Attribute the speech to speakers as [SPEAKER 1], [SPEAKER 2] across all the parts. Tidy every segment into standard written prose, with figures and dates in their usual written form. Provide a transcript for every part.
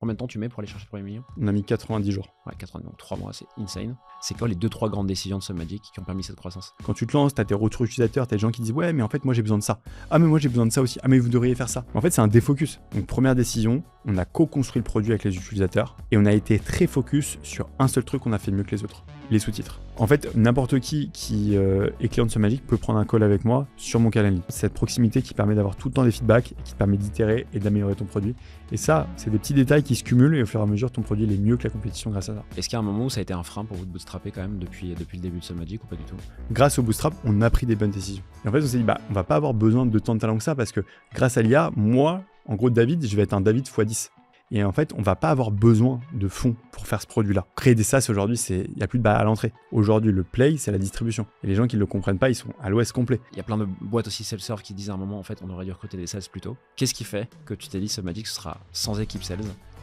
[SPEAKER 1] Combien de temps tu mets pour aller chercher le premier million?
[SPEAKER 2] On a mis 90 jours.
[SPEAKER 1] Ouais, 80, donc 3 mois, c'est insane. C'est quoi les 2-3 grandes décisions de Submagic qui ont permis cette croissance?
[SPEAKER 2] Quand tu te lances, tu as tes retours utilisateurs, tu as des gens qui disent ouais, mais en fait, moi j'ai besoin de ça. Ah, mais moi j'ai besoin de ça aussi. Ah, mais vous devriez faire ça. En fait, c'est un défocus. Donc, première décision, on a co-construit le produit avec les utilisateurs et on a été très focus sur un seul truc qu'on a fait mieux que les autres, les sous-titres. En fait, n'importe qui est client de Submagic peut prendre un call avec moi sur mon Calendly. Cette proximité qui permet d'avoir tout le temps des feedbacks, qui te permet d'itérer et d'améliorer ton produit. Et ça, c'est des petits détails qui se cumulent et au fur et à mesure, ton produit il est mieux que la compétition grâce à ça.
[SPEAKER 1] Est-ce qu'il y a un moment où ça a été un frein pour vous de bootstrapper quand même depuis le début de Submagic ou pas du tout?
[SPEAKER 2] Grâce au Bootstrap, on a pris des bonnes décisions. Et en fait, on s'est dit, on va pas avoir besoin de tant de talent que ça parce que grâce à l'IA, moi, en gros, David, je vais être un David x10. Et en fait, on va pas avoir besoin de fonds pour faire ce produit-là. Créer des SaaS aujourd'hui, il n'y a plus de barrière à l'entrée. Aujourd'hui, le play, c'est la distribution. Et les gens qui ne le comprennent pas, ils sont à l'ouest complet.
[SPEAKER 1] Il y a plein de boîtes aussi self-serve qui disent à un moment, en fait, on aurait dû recruter des sales plus tôt. Qu'est-ce qui fait que tu t'es dit Submagic ce sera sans équipe sales?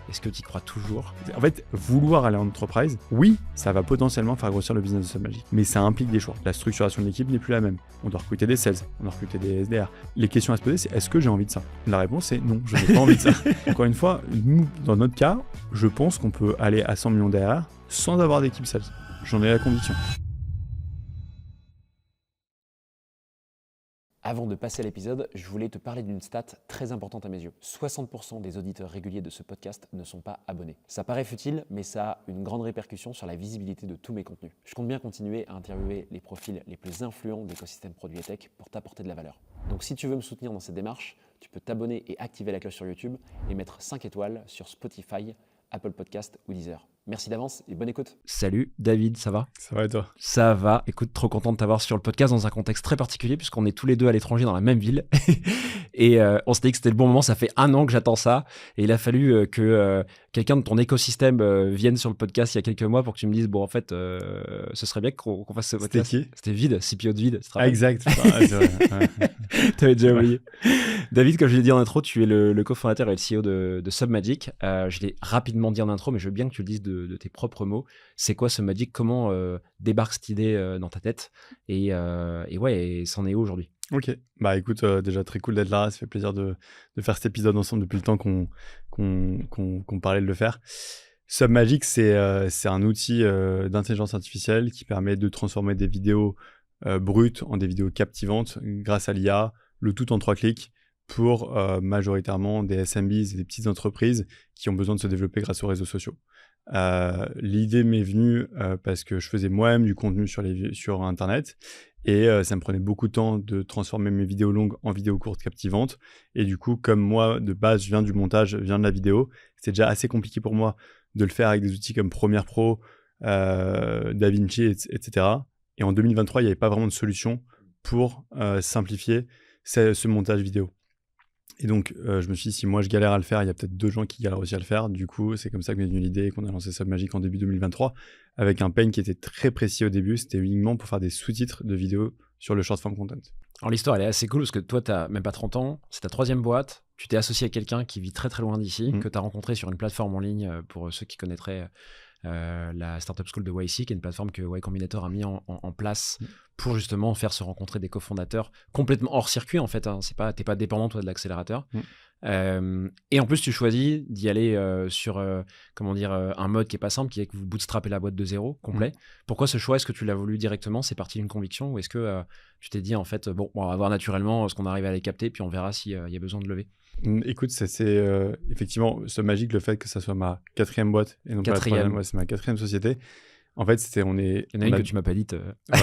[SPEAKER 1] Est-ce que tu y crois toujours?
[SPEAKER 2] En fait, vouloir aller en entreprise, oui, ça va potentiellement faire grossir le business de Submagic. Mais ça implique des choix. La structuration de l'équipe n'est plus la même. On doit recruter des sales, on doit recruter des SDR. Les questions à se poser, c'est est-ce que j'ai envie de ça? La réponse est non, je n'ai pas envie de ça. Encore une fois, nous, dans notre cas, je pense qu'on peut aller à 100 millions d'ARR sans avoir d'équipe sales. J'en ai la conviction.
[SPEAKER 1] Avant de passer à l'épisode, je voulais te parler d'une stat très importante à mes yeux. 60% des auditeurs réguliers de ce podcast ne sont pas abonnés. Ça paraît futile, mais ça a une grande répercussion sur la visibilité de tous mes contenus. Je compte bien continuer à interviewer les profils les plus influents de l'écosystème produit et tech pour t'apporter de la valeur. Donc si tu veux me soutenir dans cette démarche, tu peux t'abonner et activer la cloche sur YouTube et mettre 5 étoiles sur Spotify, Apple Podcast ou Deezer. Merci d'avance et bonne écoute. Salut David, ça va?
[SPEAKER 2] Ça va et toi?
[SPEAKER 1] Ça va. Écoute, trop content de t'avoir sur le podcast dans un contexte très particulier puisqu'on est tous les deux à l'étranger dans la même ville. Et on s'était dit que c'était le bon moment. Ça fait 1 an que j'attends ça. Et il a fallu que quelqu'un de ton écosystème vienne sur le podcast il y a quelques mois pour que tu me dises, bon, en fait, ce serait bien qu'on fasse ce podcast.
[SPEAKER 2] C'était qui?
[SPEAKER 1] C'était Vide, CPO de Vide.
[SPEAKER 2] Exact. C'est vrai. Ouais.
[SPEAKER 1] T'avais déjà oublié. David, comme je l'ai dit en intro, tu es le cofondateur et le CEO de Submagic. Je l'ai rapidement dit en intro, mais je veux bien que tu le dises de tes propres mots. C'est quoi Submagic? Comment débarque cette idée dans ta tête? Et c'en est où aujourd'hui?
[SPEAKER 2] Ok, écoute, déjà très cool d'être là, ça fait plaisir de faire cet épisode ensemble depuis le temps qu'on parlait de le faire. Submagic, c'est un outil d'intelligence artificielle qui permet de transformer des vidéos brutes en des vidéos captivantes grâce à l'IA, le tout en 3 clics pour majoritairement des SMBs et des petites entreprises qui ont besoin de se développer grâce aux réseaux sociaux. L'idée m'est venue parce que je faisais moi-même du contenu sur Internet et ça me prenait beaucoup de temps de transformer mes vidéos longues en vidéos courtes captivantes. Et du coup, comme moi, de base, je viens du montage, je viens de la vidéo, c'était déjà assez compliqué pour moi de le faire avec des outils comme Premiere Pro, DaVinci, etc. Et en 2023, il n'y avait pas vraiment de solution pour simplifier ce montage vidéo. Et donc, je me suis dit, si moi je galère à le faire, il y a peut-être 2 gens qui galèrent aussi à le faire. Du coup, c'est comme ça que m'est venue l'idée et qu'on a lancé Submagic en début 2023 avec un pain qui était très précis au début. C'était uniquement pour faire des sous-titres de vidéos sur le short form content.
[SPEAKER 1] Alors, l'histoire, elle est assez cool parce que toi, tu n'as même pas 30 ans. C'est ta 3e boîte. Tu t'es associé à quelqu'un qui vit très très loin d'ici, que tu as rencontré sur une plateforme en ligne pour ceux qui connaîtraient la Startup School de YC, qui est une plateforme que Y Combinator a mis en place pour justement faire se rencontrer des cofondateurs complètement hors circuit en fait. Hein. T'es pas dépendant toi de l'accélérateur. Et en plus tu choisis d'y aller sur un mode qui est pas simple, qui est que vous bootstrappez la boîte de zéro complet. Pourquoi ce choix? Est-ce que tu l'as voulu directement? C'est parti d'une conviction ou est-ce que tu t'es dit en fait on va voir naturellement ce qu'on arrive à les capter puis on verra s'il y a besoin de lever?
[SPEAKER 2] Écoute, c'est effectivement Submagic, le fait que ça soit ma 4e boîte et non pas la 3e, c'est ma 4e société. En fait, il y en a
[SPEAKER 1] une que tu m'as pas dit.
[SPEAKER 2] Ouais.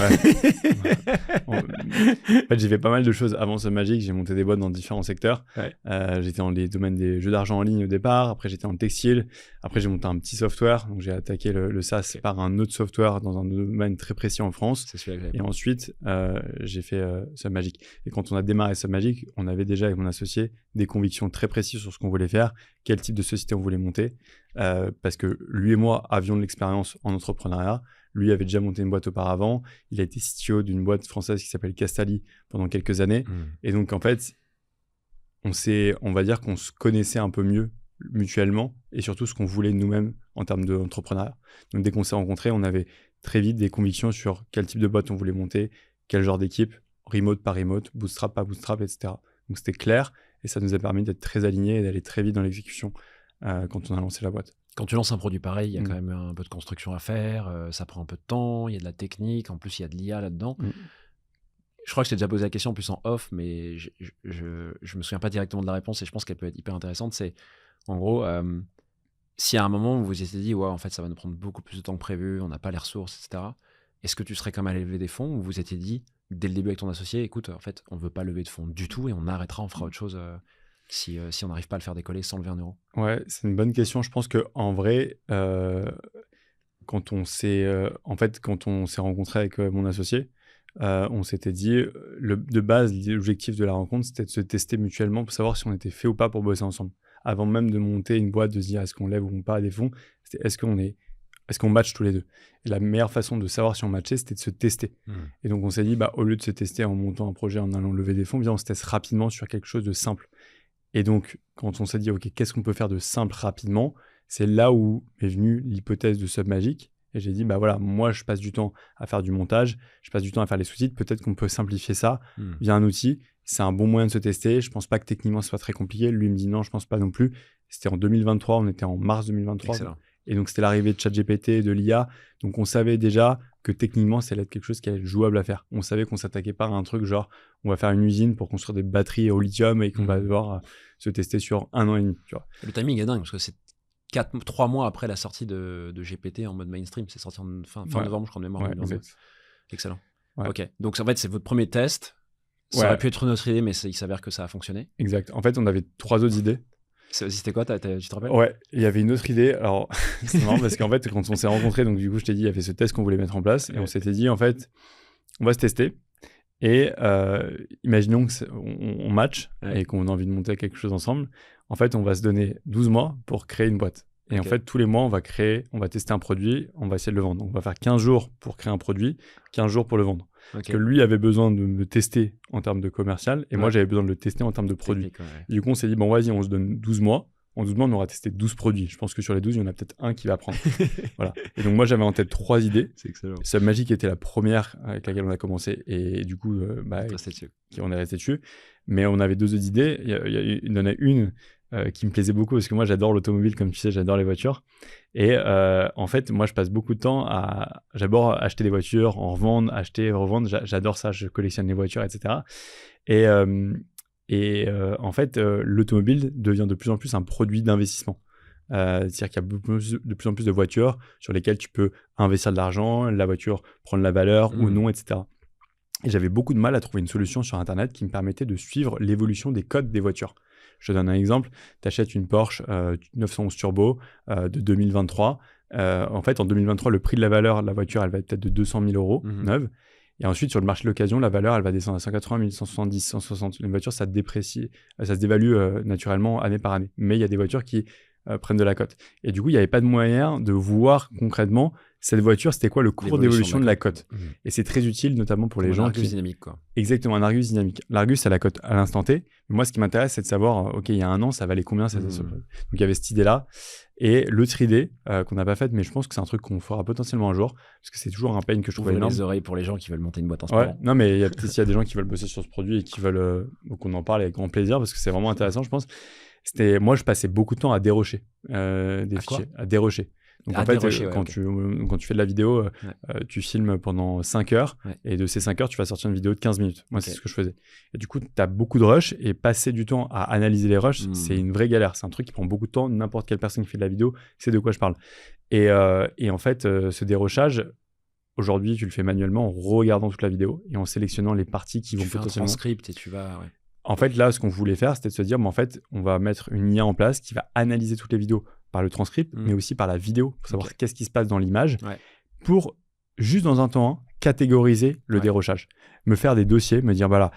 [SPEAKER 2] En fait, j'ai fait pas mal de choses avant Submagic. J'ai monté des boîtes dans différents secteurs.
[SPEAKER 1] Ouais.
[SPEAKER 2] J'étais dans les domaines des jeux d'argent en ligne au départ. Après, j'étais en textile. Après, j'ai monté un petit software. Donc, j'ai attaqué le SaaS par un autre software dans un domaine très précis en France.
[SPEAKER 1] C'est celui-là que
[SPEAKER 2] et ensuite, j'ai fait Submagic. Et quand on a démarré Submagic, on avait déjà avec mon associé des convictions très précises sur ce qu'on voulait faire, quel type de société on voulait monter. Parce que lui et moi avions de l'expérience en entrepreneuriat. Lui avait déjà monté une boîte auparavant. Il a été CTO d'une boîte française qui s'appelle Castali pendant quelques années. Et donc, en fait, on va dire qu'on se connaissait un peu mieux mutuellement et surtout ce qu'on voulait nous-mêmes en termes d'entrepreneuriat. Donc, dès qu'on s'est rencontrés, on avait très vite des convictions sur quel type de boîte on voulait monter, quel genre d'équipe, remote par remote, bootstrap pas bootstrap, etc. Donc, c'était clair et ça nous a permis d'être très alignés et d'aller très vite dans l'exécution quand on a lancé la boîte.
[SPEAKER 1] Quand tu lances un produit pareil, il y a quand même un peu de construction à faire, ça prend un peu de temps, il y a de la technique, en plus il y a de l'IA là-dedans. Je crois que je t'ai déjà posé la question en plus en off, mais je me souviens pas directement de la réponse et je pense qu'elle peut être hyper intéressante. C'est en gros, si à un moment vous vous étiez dit, ouais, en fait ça va nous prendre beaucoup plus de temps que prévu, on n'a pas les ressources, etc. Est-ce que tu serais quand même allé lever des fonds ou vous étiez dit dès le début avec ton associé, écoute, en fait on veut pas lever de fonds du tout et on arrêtera, on fera autre chose si on n'arrive pas à le faire décoller sans lever 1 euro?
[SPEAKER 2] Ouais, c'est une bonne question. Je pense qu'en vrai, quand on s'est rencontré avec mon associé, on s'était dit, de base, l'objectif de la rencontre, c'était de se tester mutuellement pour savoir si on était fait ou pas pour bosser ensemble. Avant même de monter une boîte, de se dire est-ce qu'on lève ou pas des fonds, c'était est-ce qu'on match tous les deux. Et la meilleure façon de savoir si on matchait, c'était de se tester. Et donc on s'est dit, au lieu de se tester en montant un projet, en allant lever des fonds, bien on se teste rapidement sur quelque chose de simple. Et donc, quand on s'est dit, OK, qu'est-ce qu'on peut faire de simple rapidement, c'est là où est venue l'hypothèse de Submagic. Et j'ai dit, voilà, moi, je passe du temps à faire du montage, je passe du temps à faire les sous-titres. Peut-être qu'on peut simplifier ça via un outil. C'est un bon moyen de se tester. Je ne pense pas que techniquement, ce soit très compliqué. Lui me dit non, je ne pense pas non plus. C'était en 2023, on était en mars 2023.
[SPEAKER 1] Excellent.
[SPEAKER 2] Et donc, c'était l'arrivée de ChatGPT, de l'IA. Donc, on savait déjà que techniquement, ça allait être quelque chose qui allait être jouable à faire. On savait qu'on ne s'attaquait pas à un truc genre, on va faire une usine pour construire des batteries au lithium et qu'on va devoir se tester sur 1 an et demi. Tu vois.
[SPEAKER 1] Le timing est dingue parce que c'est 3 mois après la sortie de GPT en mode mainstream. C'est sorti en fin novembre, je crois, de mémoire. Excellent. Ouais. Ok. Donc, en fait, c'est votre premier test. Ça aurait pu être une autre idée, mais il s'avère que ça a fonctionné.
[SPEAKER 2] Exact. En fait, on avait 3 autres idées.
[SPEAKER 1] C'était quoi, tu te rappelles?
[SPEAKER 2] Ouais, il y avait une autre idée. Alors, c'est marrant parce qu'en fait, quand on s'est rencontrés, donc du coup, je t'ai dit, il y avait ce test qu'on voulait mettre en place. Et on s'était dit, en fait, on va se tester. Et imaginons qu'on match et qu'on a envie de monter quelque chose ensemble. En fait, on va se donner 12 mois pour créer une boîte. Et en fait, tous les mois, on va tester un produit, on va essayer de le vendre. Donc, on va faire 15 jours pour créer un produit, 15 jours pour le vendre. Que lui avait besoin de me tester en termes de commercial et moi, j'avais besoin de le tester en termes de produit. Et du coup, on s'est dit, vas-y, on se donne 12 mois. En 12 mois, on aura testé 12 produits. Je pense que sur les 12, il y en a peut-être un qui va prendre. Voilà. Et donc, moi, j'avais en tête 3 idées.
[SPEAKER 1] C'est excellent.
[SPEAKER 2] Submagic était la première avec laquelle on a commencé. Et du coup, on est resté dessus. Mais on avait 2 autres idées. Il y en a une qui me plaisait beaucoup parce que moi, j'adore l'automobile. Comme tu sais, j'adore les voitures. Et en fait, moi, je passe beaucoup de temps j'adore acheter des voitures, en revendre, acheter, revendre. J'adore ça. Je collectionne les voitures, etc. Et en fait, l'automobile devient de plus en plus un produit d'investissement. C'est-à-dire qu'il y a de plus en plus de voitures sur lesquelles tu peux investir de l'argent, la voiture prendre la valeur ou non, etc. Et j'avais beaucoup de mal à trouver une solution sur Internet qui me permettait de suivre l'évolution des codes des voitures. Je te donne un exemple. Tu achètes une Porsche 911 Turbo de 2023. En fait, en 2023, le prix de la valeur de la voiture, elle va être peut-être de 200 000 euros neuve. Et ensuite, sur le marché de l'occasion, la valeur, elle va descendre à 180 000, 170, 160. Une voiture, ça se dévalue naturellement année par année. Mais il y a des voitures qui prennent de la cote. Et du coup, il n'y avait pas de moyen de voir concrètement cette voiture, c'était quoi le cours d'évolution de la cote. Et c'est très utile, notamment pour les gens qui...
[SPEAKER 1] Un Argus dynamique, quoi.
[SPEAKER 2] Exactement, un Argus dynamique. L'Argus, c'est la cote à l'instant T. Mais moi, ce qui m'intéresse, c'est de savoir, OK, il y a 1 an, ça valait combien Donc, il y avait cette idée-là. Et l'autre idée qu'on n'a pas faite, mais je pense que c'est un truc qu'on fera potentiellement un jour, parce que c'est toujours un pain que je trouve énorme.
[SPEAKER 1] Les oreilles pour les gens qui veulent monter une boîte en ce moment.
[SPEAKER 2] Non, mais peut-être s'il y a des gens qui veulent bosser sur ce produit et qui veulent qu'on en parle avec grand plaisir, parce que c'est vraiment intéressant, je pense. Moi, je passais beaucoup de temps à dérocher des fichiers, à dérocher. Donc, en fait, quand tu fais de la vidéo, tu filmes pendant 5 heures et de ces 5 heures, tu vas sortir une vidéo de 15 minutes. Moi, c'est ce que je faisais. Et du coup, tu as beaucoup de rushs et passer du temps à analyser les rushs, c'est une vraie galère. C'est un truc qui prend beaucoup de temps. N'importe quelle personne qui fait de la vidéo sait de quoi je parle. Et en fait, ce dérochage, aujourd'hui, tu le fais manuellement en regardant toute la vidéo et en sélectionnant les parties qui vont potentiellement... Tu fais un
[SPEAKER 1] transcript et tu vas...
[SPEAKER 2] En fait, là, ce qu'on voulait faire, c'était de se dire, en fait, on va mettre une IA en place qui va analyser toutes les vidéos par le transcript, mais aussi par la vidéo, pour savoir qu'est-ce qui se passe dans l'image, pour, juste dans un temps, catégoriser le dérochage. Me faire des dossiers, me dire, là,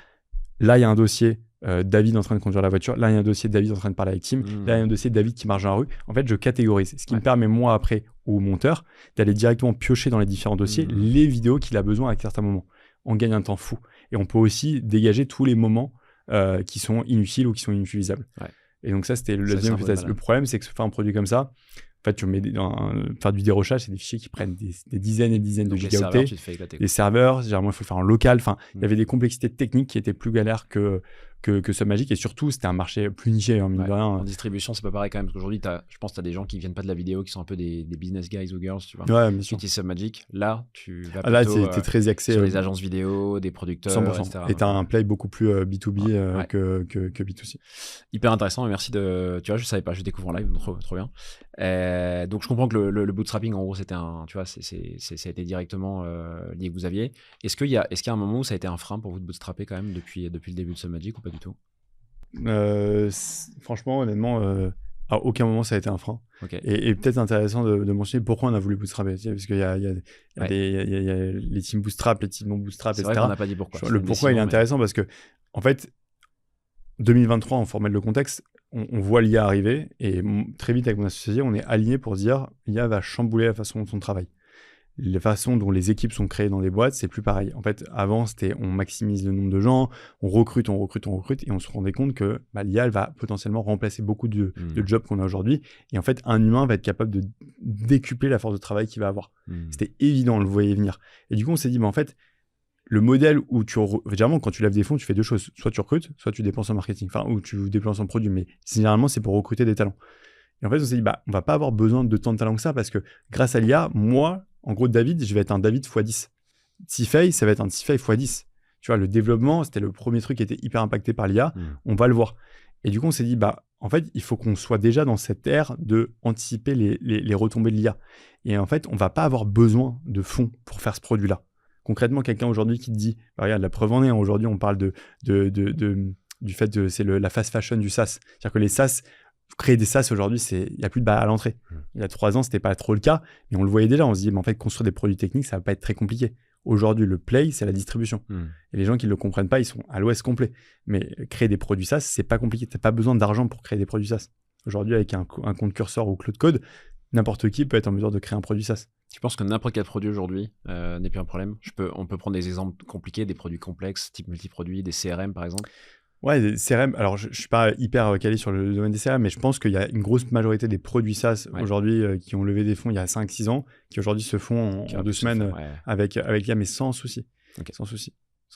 [SPEAKER 2] il y a un dossier David en train de conduire la voiture, là, il y a un dossier David en train de parler avec Tim, là, il y a un dossier David qui marche dans la rue. En fait, je catégorise. Ce qui me permet, moi, après, au monteur, d'aller directement piocher dans les différents dossiers les vidéos qu'il a besoin à certains moments. On gagne un temps fou. Et on peut aussi dégager tous les moments qui sont inutiles ou qui sont inutilisables. Et donc ça, c'était le deuxième hypothèse. Le problème, c'est que faire un produit comme ça, en fait, tu mets faire du dérochage, c'est des fichiers qui prennent des dizaines et dizaines de gigaoctets. Les serveurs, généralement, il faut le faire en local. Enfin, il y avait des complexités techniques qui étaient plus galères que que Submagic. Et surtout, c'était un marché plus niché, mine de rien.
[SPEAKER 1] En distribution, c'est pas pareil quand même. Parce qu'aujourd'hui, je pense que tu as des gens qui viennent pas de la vidéo, qui sont un peu des business guys ou girls, tu vois.
[SPEAKER 2] Ouais, bien sûr.
[SPEAKER 1] Qui utilisent Submagic. Là, tu vas
[SPEAKER 2] Là,
[SPEAKER 1] plutôt
[SPEAKER 2] t'es très axé
[SPEAKER 1] sur les agences vidéo, des producteurs,
[SPEAKER 2] 100%.
[SPEAKER 1] etc.
[SPEAKER 2] Et tu as un play beaucoup plus B2B que B2C.
[SPEAKER 1] Hyper intéressant. Et merci de. Tu vois, je savais pas, je découvre en live, donc trop bien. Donc, je comprends que le bootstrapping, en gros, c'était un. Tu vois, ça a été directement lié que vous aviez. Est-ce qu'il y a un moment où ça a été un frein pour vous de bootstrapper quand même depuis le début de Submagic ou pas du tout?
[SPEAKER 2] Franchement, honnêtement, à aucun moment ça a été un frein.
[SPEAKER 1] Okay.
[SPEAKER 2] Et peut-être intéressant de mentionner pourquoi on a voulu bootstrapper. Parce qu'il y a les teams bootstrap, les teams non bootstrap, etc.
[SPEAKER 1] C'est vrai qu'on n'a pas dit pourquoi.
[SPEAKER 2] Le pourquoi il est intéressant parce que, en fait, 2023, on faut remettre le contexte, on voit l'IA arriver et très vite avec mon associé, on est aligné pour dire l'IA va chambouler la façon dont on travaille. La façon dont les équipes sont créées dans les boîtes, c'est plus pareil. En fait, avant, c'était on maximise le nombre de gens, on recrute, et on se rendait compte que l'IA, elle va potentiellement remplacer beaucoup de jobs qu'on a aujourd'hui. Et en fait, un humain va être capable de décupler la force de travail qu'il va avoir. C'était évident, on le voyait venir. Et du coup, on s'est dit, en fait, le modèle où généralement, quand tu lèves des fonds, tu fais deux choses. Soit tu recrutes, soit tu dépenses en marketing, ou tu dépenses en produit. Mais généralement, c'est pour recruter des talents. Et en fait, on s'est dit, on va pas avoir besoin de tant de talents que ça parce que grâce à l'IA, moi, en gros, David, je vais être un David x10. Tifei, ça va être un Tifei x10. Tu vois, le développement, c'était le premier truc qui était hyper impacté par l'IA. On va le voir. Et du coup, on s'est dit, en fait, il faut qu'on soit déjà dans cette ère de anticiper les retombées de l'IA. Et en fait, on va pas avoir besoin de fonds pour faire ce produit-là. Concrètement, quelqu'un aujourd'hui qui te dit, regarde, la preuve en est, aujourd'hui, on parle du fait que c'est la fast fashion du SaaS. C'est-à-dire que les SaaS, créer des SaaS aujourd'hui, il n'y a plus de barrière à l'entrée. Il y a 3 ans, ce n'était pas trop le cas, mais on le voyait déjà. On se dit, en fait, construire des produits techniques, ça ne va pas être très compliqué. Aujourd'hui, le play, c'est la distribution. Et les gens qui ne le comprennent pas, ils sont à l'ouest complet. Mais créer des produits SaaS, ce n'est pas compliqué. Tu n'as pas besoin d'argent pour créer des produits SaaS. Aujourd'hui, avec un compte Cursor ou Cloud Code, n'importe qui peut être en mesure de créer un produit SaaS.
[SPEAKER 1] Tu penses que n'importe quel produit aujourd'hui n'est plus un problème? On peut prendre des exemples compliqués, des produits complexes, type multiproduits, des CRM par exemple.
[SPEAKER 2] Ouais, des CRM, alors je ne suis pas hyper calé sur le domaine des CRM, mais je pense qu'il y a une grosse majorité des produits SaaS aujourd'hui qui ont levé des fonds il y a 5-6 ans, qui aujourd'hui se font en 2 semaines avec l'IA, mais sans souci. Okay. Sans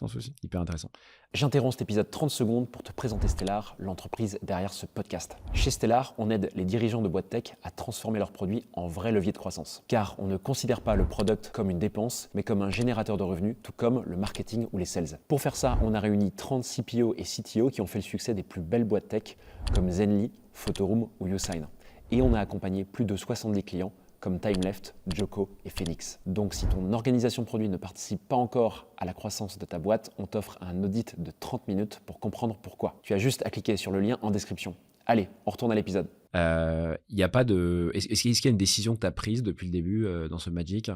[SPEAKER 2] souci.
[SPEAKER 1] Hyper intéressant.
[SPEAKER 3] J'interromps cet épisode 30 secondes pour te présenter Stellar, l'entreprise derrière ce podcast. Chez Stellar, on aide les dirigeants de boîtes tech à transformer leurs produits en vrai levier de croissance. Car on ne considère pas le product comme une dépense, mais comme un générateur de revenus, tout comme le marketing ou les sales. Pour faire ça, on a réuni 30 CPO et CTO qui ont fait le succès des plus belles boîtes tech, comme Zenly, Photoroom ou YouSign. Et on a accompagné plus de 70 clients, comme TimeLeft, Joko et Phoenix. Donc si ton organisation produit ne participe pas encore à la croissance de ta boîte, on t'offre un audit de 30 minutes pour comprendre pourquoi. Tu as juste à cliquer sur le lien en description. Allez, on retourne à l'épisode.
[SPEAKER 1] Y a pas de... Est-ce qu'il y a une décision que tu as prise depuis le début dans Submagic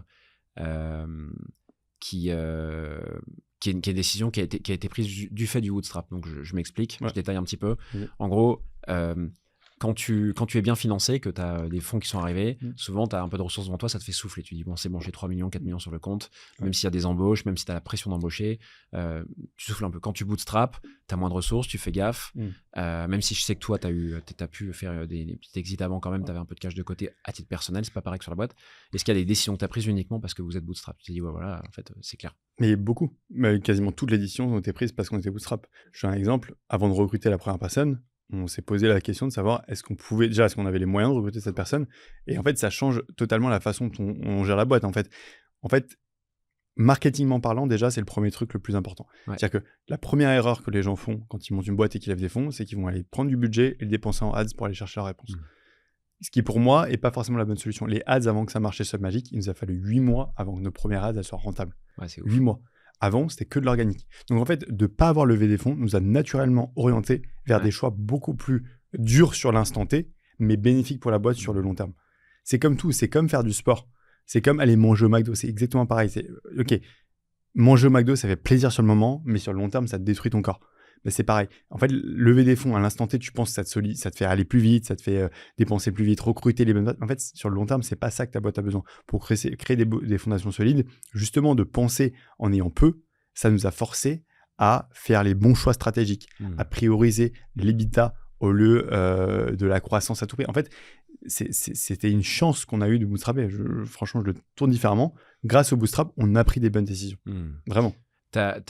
[SPEAKER 1] qui est une décision qui a été prise du fait du bootstrap? Donc je m'explique, je détaille un petit peu. En gros... Quand tu es bien financé, que tu as des fonds qui sont arrivés, souvent tu as un peu de ressources devant toi, ça te fait souffler. Tu dis, bon, c'est bon, j'ai 3 millions, 4 millions sur le compte, même s'il y a des embauches, même si tu as la pression d'embaucher, tu souffles un peu. Quand tu bootstrap, tu as moins de ressources, tu fais gaffe. Même si je sais que toi, tu as pu faire des petits exits avant quand même, tu avais un peu de cash de côté à titre personnel, c'est pas pareil que sur la boîte. Est-ce qu'il y a des décisions que tu as prises uniquement parce que vous êtes bootstrap? Tu te dis, ouais, voilà, en fait, c'est clair.
[SPEAKER 2] Mais beaucoup. Mais quasiment toutes les décisions ont été prises parce qu'on était bootstrap. Je fais un exemple. Avant de recruter la première personne, on s'est posé la question de savoir est-ce qu'on avait les moyens de recruter cette personne. Et en fait, ça change totalement la façon dont on gère la boîte. En fait, marketingment parlant, déjà, c'est le premier truc le plus important. C'est-à-dire que la première erreur que les gens font quand ils montent une boîte et qu'ils lèvent des fonds, c'est qu'ils vont aller prendre du budget et le dépenser en ads pour aller chercher la réponse. Ce qui, pour moi, n'est pas forcément la bonne solution. Les ads, avant que ça marche chez Submagic, il nous a fallu 8 mois avant que nos premières ads soient rentables.
[SPEAKER 1] C'est
[SPEAKER 2] 8 mois. Avant, c'était que de l'organique. Donc, en fait, de ne pas avoir levé des fonds nous a naturellement orientés vers des choix beaucoup plus durs sur l'instant T, mais bénéfiques pour la boîte sur le long terme. C'est comme tout. C'est comme faire du sport. C'est comme aller manger au McDo. C'est exactement pareil. OK, manger au McDo, ça fait plaisir sur le moment, mais sur le long terme, ça te détruit ton corps. Mais c'est pareil. En fait, lever des fonds à l'instant T, tu penses que ça te fait aller plus vite, ça te fait dépenser plus vite, recruter les bonnes... En fait, sur le long terme, c'est pas ça que ta boîte a besoin. Pour créer des fondations solides, justement, de penser en ayant peu, ça nous a forcé à faire les bons choix stratégiques, à prioriser l'EBITDA au lieu de la croissance à tout prix. En fait, c'était une chance qu'on a eue de bootstrapper. Franchement, je le tourne différemment. Grâce au bootstrap, on a pris des bonnes décisions. Vraiment.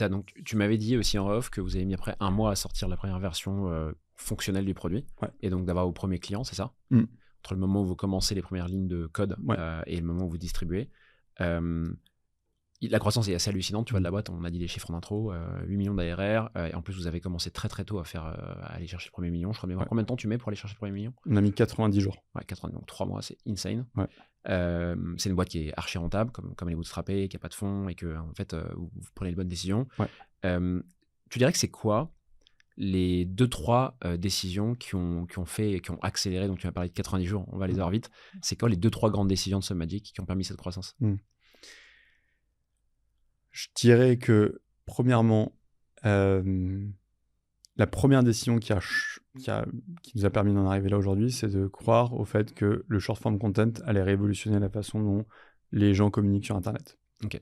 [SPEAKER 1] Donc, tu m'avais dit aussi en off que vous avez mis après 1 mois à sortir la première version fonctionnelle du produit, et donc d'avoir vos premiers clients, c'est ça? Entre le moment où vous commencez les premières lignes de code et le moment où vous distribuez. La croissance est assez hallucinante, tu vois, de la boîte. On a dit les chiffres en intro, 8 millions d'ARR, et en plus vous avez commencé très très tôt à aller chercher le premier million. Je crois. Combien de temps tu mets pour aller chercher le premier million?
[SPEAKER 2] On a mis 90 jours.
[SPEAKER 1] 90, donc 3 mois, c'est insane. C'est une boîte qui est archi rentable, comme elle est bootstrappée, qui n'a pas de fonds, et que en fait vous prenez les bonnes décisions. Tu dirais que c'est quoi les 2-3 décisions qui ont accéléré? Donc tu m'as parlé de 90 jours, on va les avoir vite. C'est quoi les 2-3 grandes décisions de SubMagic qui ont permis cette croissance?
[SPEAKER 2] Je dirais que, premièrement, la première décision qui nous a permis d'en arriver là aujourd'hui, c'est de croire au fait que le short-form content allait révolutionner la façon dont les gens communiquent sur Internet.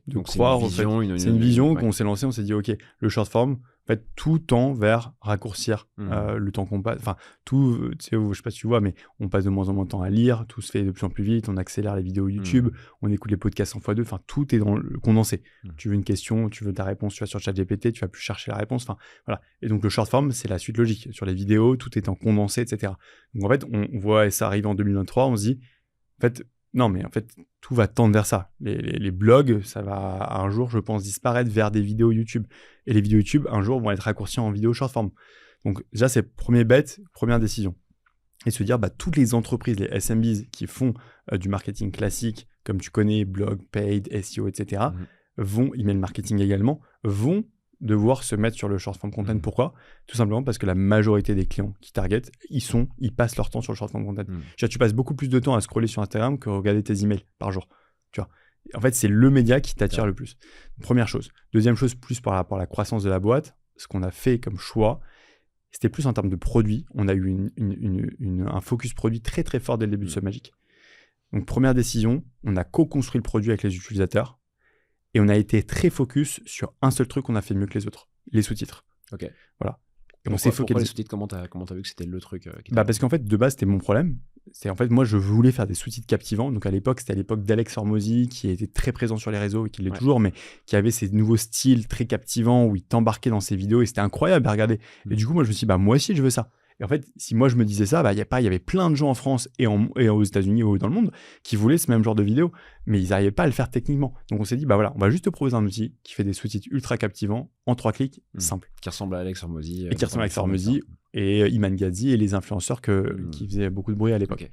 [SPEAKER 1] Donc croire,
[SPEAKER 2] c'est une vision qu'on s'est lancée, on s'est dit, OK, le short-form, en fait, tout tend vers raccourcir le temps qu'on passe. Enfin, tout, tu sais, je sais pas si tu vois, mais on passe de moins en moins de temps à lire, tout se fait de plus en plus vite, on accélère les vidéos YouTube, on écoute les podcasts en x2, enfin, tout est dans le condensé. Tu veux une question, tu veux ta réponse, tu vas sur ChatGPT, tu vas plus chercher la réponse, enfin, voilà. Et donc, le short form, c'est la suite logique. Sur les vidéos, tout est en condensé, etc. Donc, en fait, on voit ça arriver en 2023, on se dit, en fait, non, mais en fait, tout va tendre vers ça. Les blogs, ça va un jour, je pense, disparaître vers des vidéos YouTube. Et les vidéos YouTube, un jour, vont être raccourcies en vidéo short form. Donc déjà, c'est première décision. Et se dire, toutes les entreprises, les SMBs qui font du marketing classique, comme tu connais, blog, paid, SEO, etc., email marketing également, vont devoir se mettre sur le short form content. Pourquoi? Tout simplement parce que la majorité des clients qui targetent, ils passent leur temps sur le short form content. Tu passes beaucoup plus de temps à scroller sur Instagram que regarder tes emails par jour. Tu vois. En fait, c'est le média qui t'attire le plus. Première chose. Deuxième chose, plus par rapport à la croissance de la boîte, ce qu'on a fait comme choix, c'était plus en termes de produits. On a eu un focus produit très très fort dès le début de SubMagic. Donc première décision, on a co-construit le produit avec les utilisateurs. Et on a été très focus sur un seul truc qu'on a fait mieux que les autres, les sous-titres.
[SPEAKER 1] Ok.
[SPEAKER 2] Voilà.
[SPEAKER 1] Et on s'est focalisé. Pourquoi les sous-titres? Comment t'as vu que c'était le truc
[SPEAKER 2] Parce qu'en fait, de base, c'était mon problème. C'est en fait, moi, je voulais faire des sous-titres captivants. Donc à l'époque, c'était à l'époque d'Alex Hormozy, qui était très présent sur les réseaux et qui l'est toujours, mais qui avait ces nouveaux styles très captivants où il t'embarquait dans ses vidéos et c'était incroyable à regarder. Et du coup, moi, je me suis dit, moi aussi, je veux ça. Et en fait, si moi je me disais ça, il y avait plein de gens en France et aux États-Unis ou dans le monde qui voulaient ce même genre de vidéo, mais ils n'arrivaient pas à le faire techniquement. Donc on s'est dit, voilà, on va juste te proposer un outil qui fait des sous-titres ultra captivants en 3 clics, simple.
[SPEAKER 1] Qui ressemble à Alex Hormozy.
[SPEAKER 2] Et qui ressemble à Alex Hormozy et Iman Gadzhi et les influenceurs qui faisaient beaucoup de bruit à l'époque.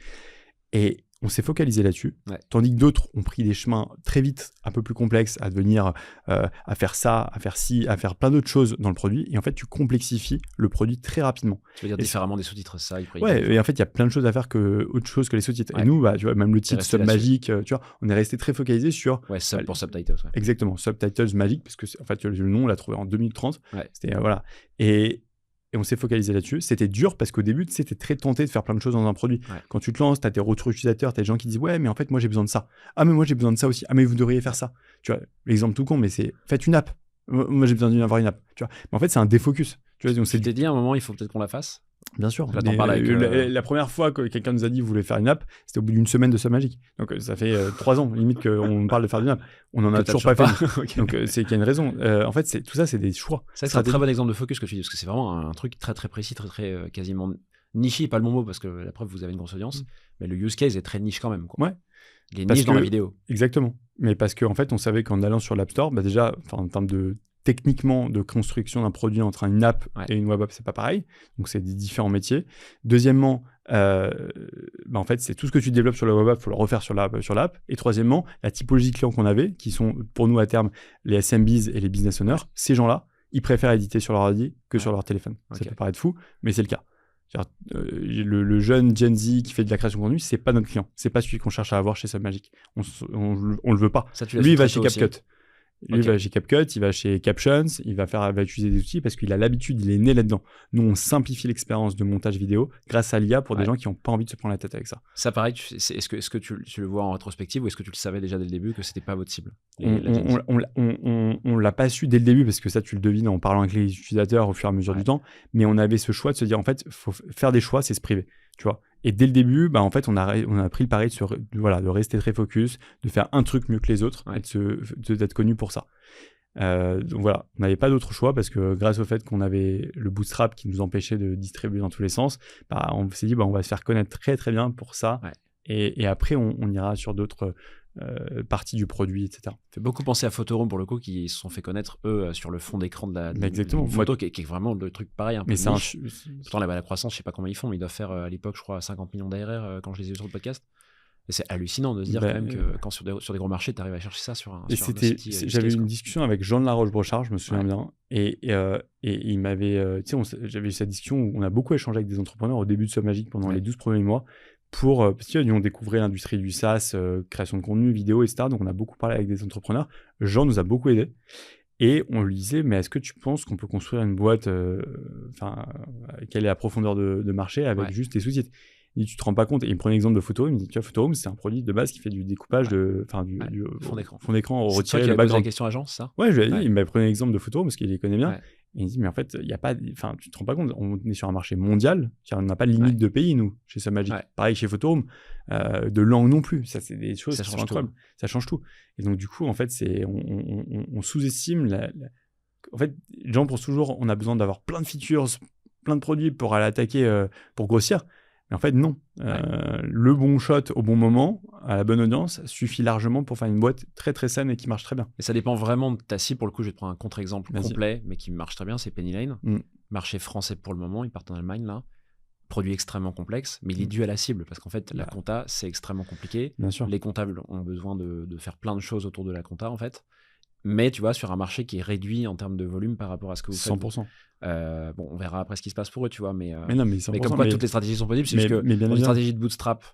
[SPEAKER 2] Et on s'est focalisé là-dessus, tandis que d'autres ont pris des chemins très vite un peu plus complexes à devenir, à faire ça, à faire ci, à faire plein d'autres choses dans le produit. Et en fait, tu complexifies le produit très rapidement.
[SPEAKER 1] Tu veux dire différemment des sous-titres, ça?
[SPEAKER 2] Et en fait, il y a plein de choses à faire autre chose que les sous-titres. Et nous, tu vois, même le titre SubMagic, tu vois, on est resté très focalisé sur...
[SPEAKER 1] pour Subtitles.
[SPEAKER 2] Exactement, Subtitles Magic, parce que en fait, le nom, on l'a trouvé en 2030. C'était, voilà. Et on s'est focalisé là-dessus. C'était dur parce qu'au début, tu sais, t'es très tenté de faire plein de choses dans un produit. Quand tu te lances, tu as tes retours utilisateurs, tu as des gens qui disent « Ouais, mais en fait, moi, j'ai besoin de ça. Ah, mais moi, j'ai besoin de ça aussi. Ah, mais vous devriez faire ça. » Tu vois, l'exemple tout con, mais c'est « Faites une app. Moi, j'ai besoin d'avoir une app. » Tu vois. Mais en fait, c'est un défocus. Tu vois,
[SPEAKER 1] tu t'es dit à un moment, il faut peut-être qu'on la fasse?
[SPEAKER 2] Bien sûr.
[SPEAKER 1] Là, t'en parles avec,
[SPEAKER 2] la première fois que quelqu'un nous a dit qu'il voulait faire une app, c'était au bout d'une semaine de SubMagic. Donc ça fait 3 ans, limite, qu'on parle de faire une app. On en a toujours pas fait. Okay. Donc c'est qu'il y a une raison. En fait, tout ça, c'est des choix.
[SPEAKER 1] C'est un très bon exemple de focus que tu dis, parce que c'est vraiment un truc très très précis, très très quasiment niché, pas le bon mot, parce que la preuve, vous avez une grosse audience, mais le use case est très niche quand même. Quoi.
[SPEAKER 2] Ouais.
[SPEAKER 1] Il est niche dans la vidéo.
[SPEAKER 2] Exactement. Mais parce qu'en fait, on savait qu'en allant sur l'App Store, déjà, en termes de techniquement de construction d'un produit entre une app et une web app, c'est pas pareil. Donc, c'est des différents métiers. Deuxièmement, en fait, c'est tout ce que tu développes sur la web app, il faut le refaire sur l'app. Et troisièmement, la typologie de clients qu'on avait, qui sont pour nous à terme les SMBs et les business owners, ces gens-là, ils préfèrent éditer sur leur ordi que sur leur téléphone. Ça peut paraître fou, mais c'est le cas. Le jeune Gen Z qui fait de la création de contenu, c'est pas notre client. C'est pas celui qu'on cherche à avoir chez SubMagic. On le veut pas. Lui, il va chez CapCut. Lui, il va chez CapCut, il va chez Captions, il va utiliser des outils parce qu'il a l'habitude, il est né là-dedans. Nous, on simplifie l'expérience de montage vidéo grâce à l'IA pour des gens qui n'ont pas envie de se prendre la tête avec ça.
[SPEAKER 1] Ça, pareil, est-ce que tu le vois en rétrospective ou est-ce que tu le savais déjà dès le début que c'était pas votre cible?
[SPEAKER 2] On l'a pas su dès le début parce que ça, tu le devines en parlant avec les utilisateurs au fur et à mesure du temps. Mais on avait ce choix de se dire, en fait, il faut faire des choix, c'est se priver. Tu vois. Et dès le début, en fait, on a pris le pari de rester très focus, de faire un truc mieux que les autres et d'être connu pour ça. Donc voilà, on n'avait pas d'autre choix parce que grâce au fait qu'on avait le bootstrap qui nous empêchait de distribuer dans tous les sens, on s'est dit on va se faire connaître très très bien pour ça. Ouais. Et après, on ira sur d'autres parties du produit, etc. Ça
[SPEAKER 1] fait beaucoup penser à Photoroom pour le coup, qui se sont fait connaître eux sur le fond d'écran de la
[SPEAKER 2] exactement.
[SPEAKER 1] Photo, qui est vraiment le truc pareil, un peu
[SPEAKER 2] mais
[SPEAKER 1] niche. Pourtant, la croissance, je sais pas comment ils font, mais ils doivent faire à l'époque, je crois, 50 millions d'ARR quand je les ai vus sur le podcast. Et c'est hallucinant de se dire quand même que quand sur des gros marchés, tu arrives à chercher ça sur un site.
[SPEAKER 2] J'avais une discussion avec Jean de La Roche-Brochard, je me souviens bien, et il m'avait, j'avais eu cette discussion où on a beaucoup échangé avec des entrepreneurs au début de SubMagic pendant les 12 premiers mois, parce qu'on découvrait l'industrie du SaaS, création de contenu, vidéo, etc. Donc on a beaucoup parlé avec des entrepreneurs. Jean nous a beaucoup aidés. Et on lui disait, mais est-ce que tu penses qu'on peut construire une boîte, quelle est la profondeur de marché avec juste des sous-sites? Il dit, tu te rends pas compte. Et il me prenait l'exemple de Photoroom. Il me dit, tu vois, Photoroom, c'est un produit de base qui fait du découpage du fond d'écran, retirer le background.
[SPEAKER 1] C'est la question à Jean, c'est ça?
[SPEAKER 2] Ouais, je lui ai dit, il m'a pris l'exemple de Photoroom parce qu'il les connaît bien. Et il dit, mais en fait, il y a pas, tu te rends pas compte, on est sur un marché mondial, on n'a pas de limite de pays, nous, chez SubMagic. Pareil chez Photoroom, de langue non plus. Ça, c'est des choses qui sont incroyables. Ça change tout. Et donc, du coup, en fait, on sous-estime en fait, les gens pensent toujours, on a besoin d'avoir plein de features, plein de produits pour aller attaquer, pour grossir. Mais en fait, non. Le bon shot au bon moment, à la bonne audience, suffit largement pour faire une boîte très très saine et qui marche très bien.
[SPEAKER 1] Et ça dépend vraiment de ta cible. Pour le coup, je vais te prendre un contre-exemple complet, mais qui marche très bien, c'est Penny Lane. Marché français pour le moment, ils partent en Allemagne là. Produit extrêmement complexe, mais il est dû à la cible, parce qu'en fait, la compta, c'est extrêmement compliqué.
[SPEAKER 2] Bien sûr.
[SPEAKER 1] Les comptables ont besoin de faire plein de choses autour de la compta, en fait. Mais tu vois, sur un marché qui est réduit en termes de volume par rapport à ce que vous faites.
[SPEAKER 2] 100%.
[SPEAKER 1] Bon, on verra après ce qui se passe pour eux, tu vois. Mais
[SPEAKER 2] comme
[SPEAKER 1] quoi, toutes les stratégies sont possibles. C'est juste que dans une stratégie de bootstrap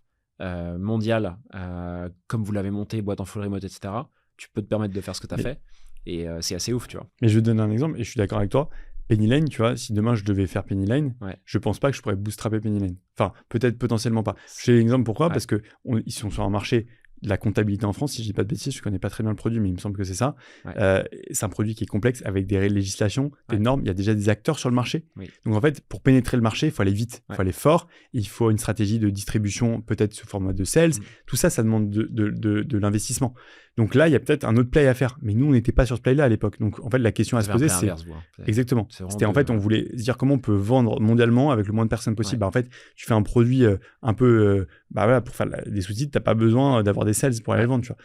[SPEAKER 1] mondiale, comme vous l'avez monté, boîte en full remote, etc., tu peux te permettre de faire ce que tu as fait. Et c'est assez ouf, tu vois.
[SPEAKER 2] Mais je vais te donner un exemple, et je suis d'accord avec toi. Penny Lane, tu vois, si demain je devais faire Penny Lane, je pense pas que je pourrais bootstrapper Penny Lane. Enfin, peut-être potentiellement pas. J'ai l'exemple pourquoi, parce qu'ils sont sur un marché de la comptabilité en France, si je dis pas de bêtises, je connais pas très bien le produit, mais il me semble que c'est ça. C'est un produit qui est complexe avec des législations, des normes. Il y a déjà des acteurs sur le marché. Donc en fait, pour pénétrer le marché, il faut aller vite, il faut aller fort. Il faut une stratégie de distribution, peut-être sous format de sales. Tout ça, ça demande de l'investissement. Donc là, il y a peut-être un autre play à faire. Mais nous, on n'était pas sur ce play-là à l'époque. Donc en fait, la question à se poser, c'est... Exactement. C'était en fait, on voulait se dire comment on peut vendre mondialement avec le moins de personnes possible. En fait, tu fais un produit un peu... pour faire des sous-titres, tu n'as pas besoin d'avoir des sales pour aller le vendre. Tu vois.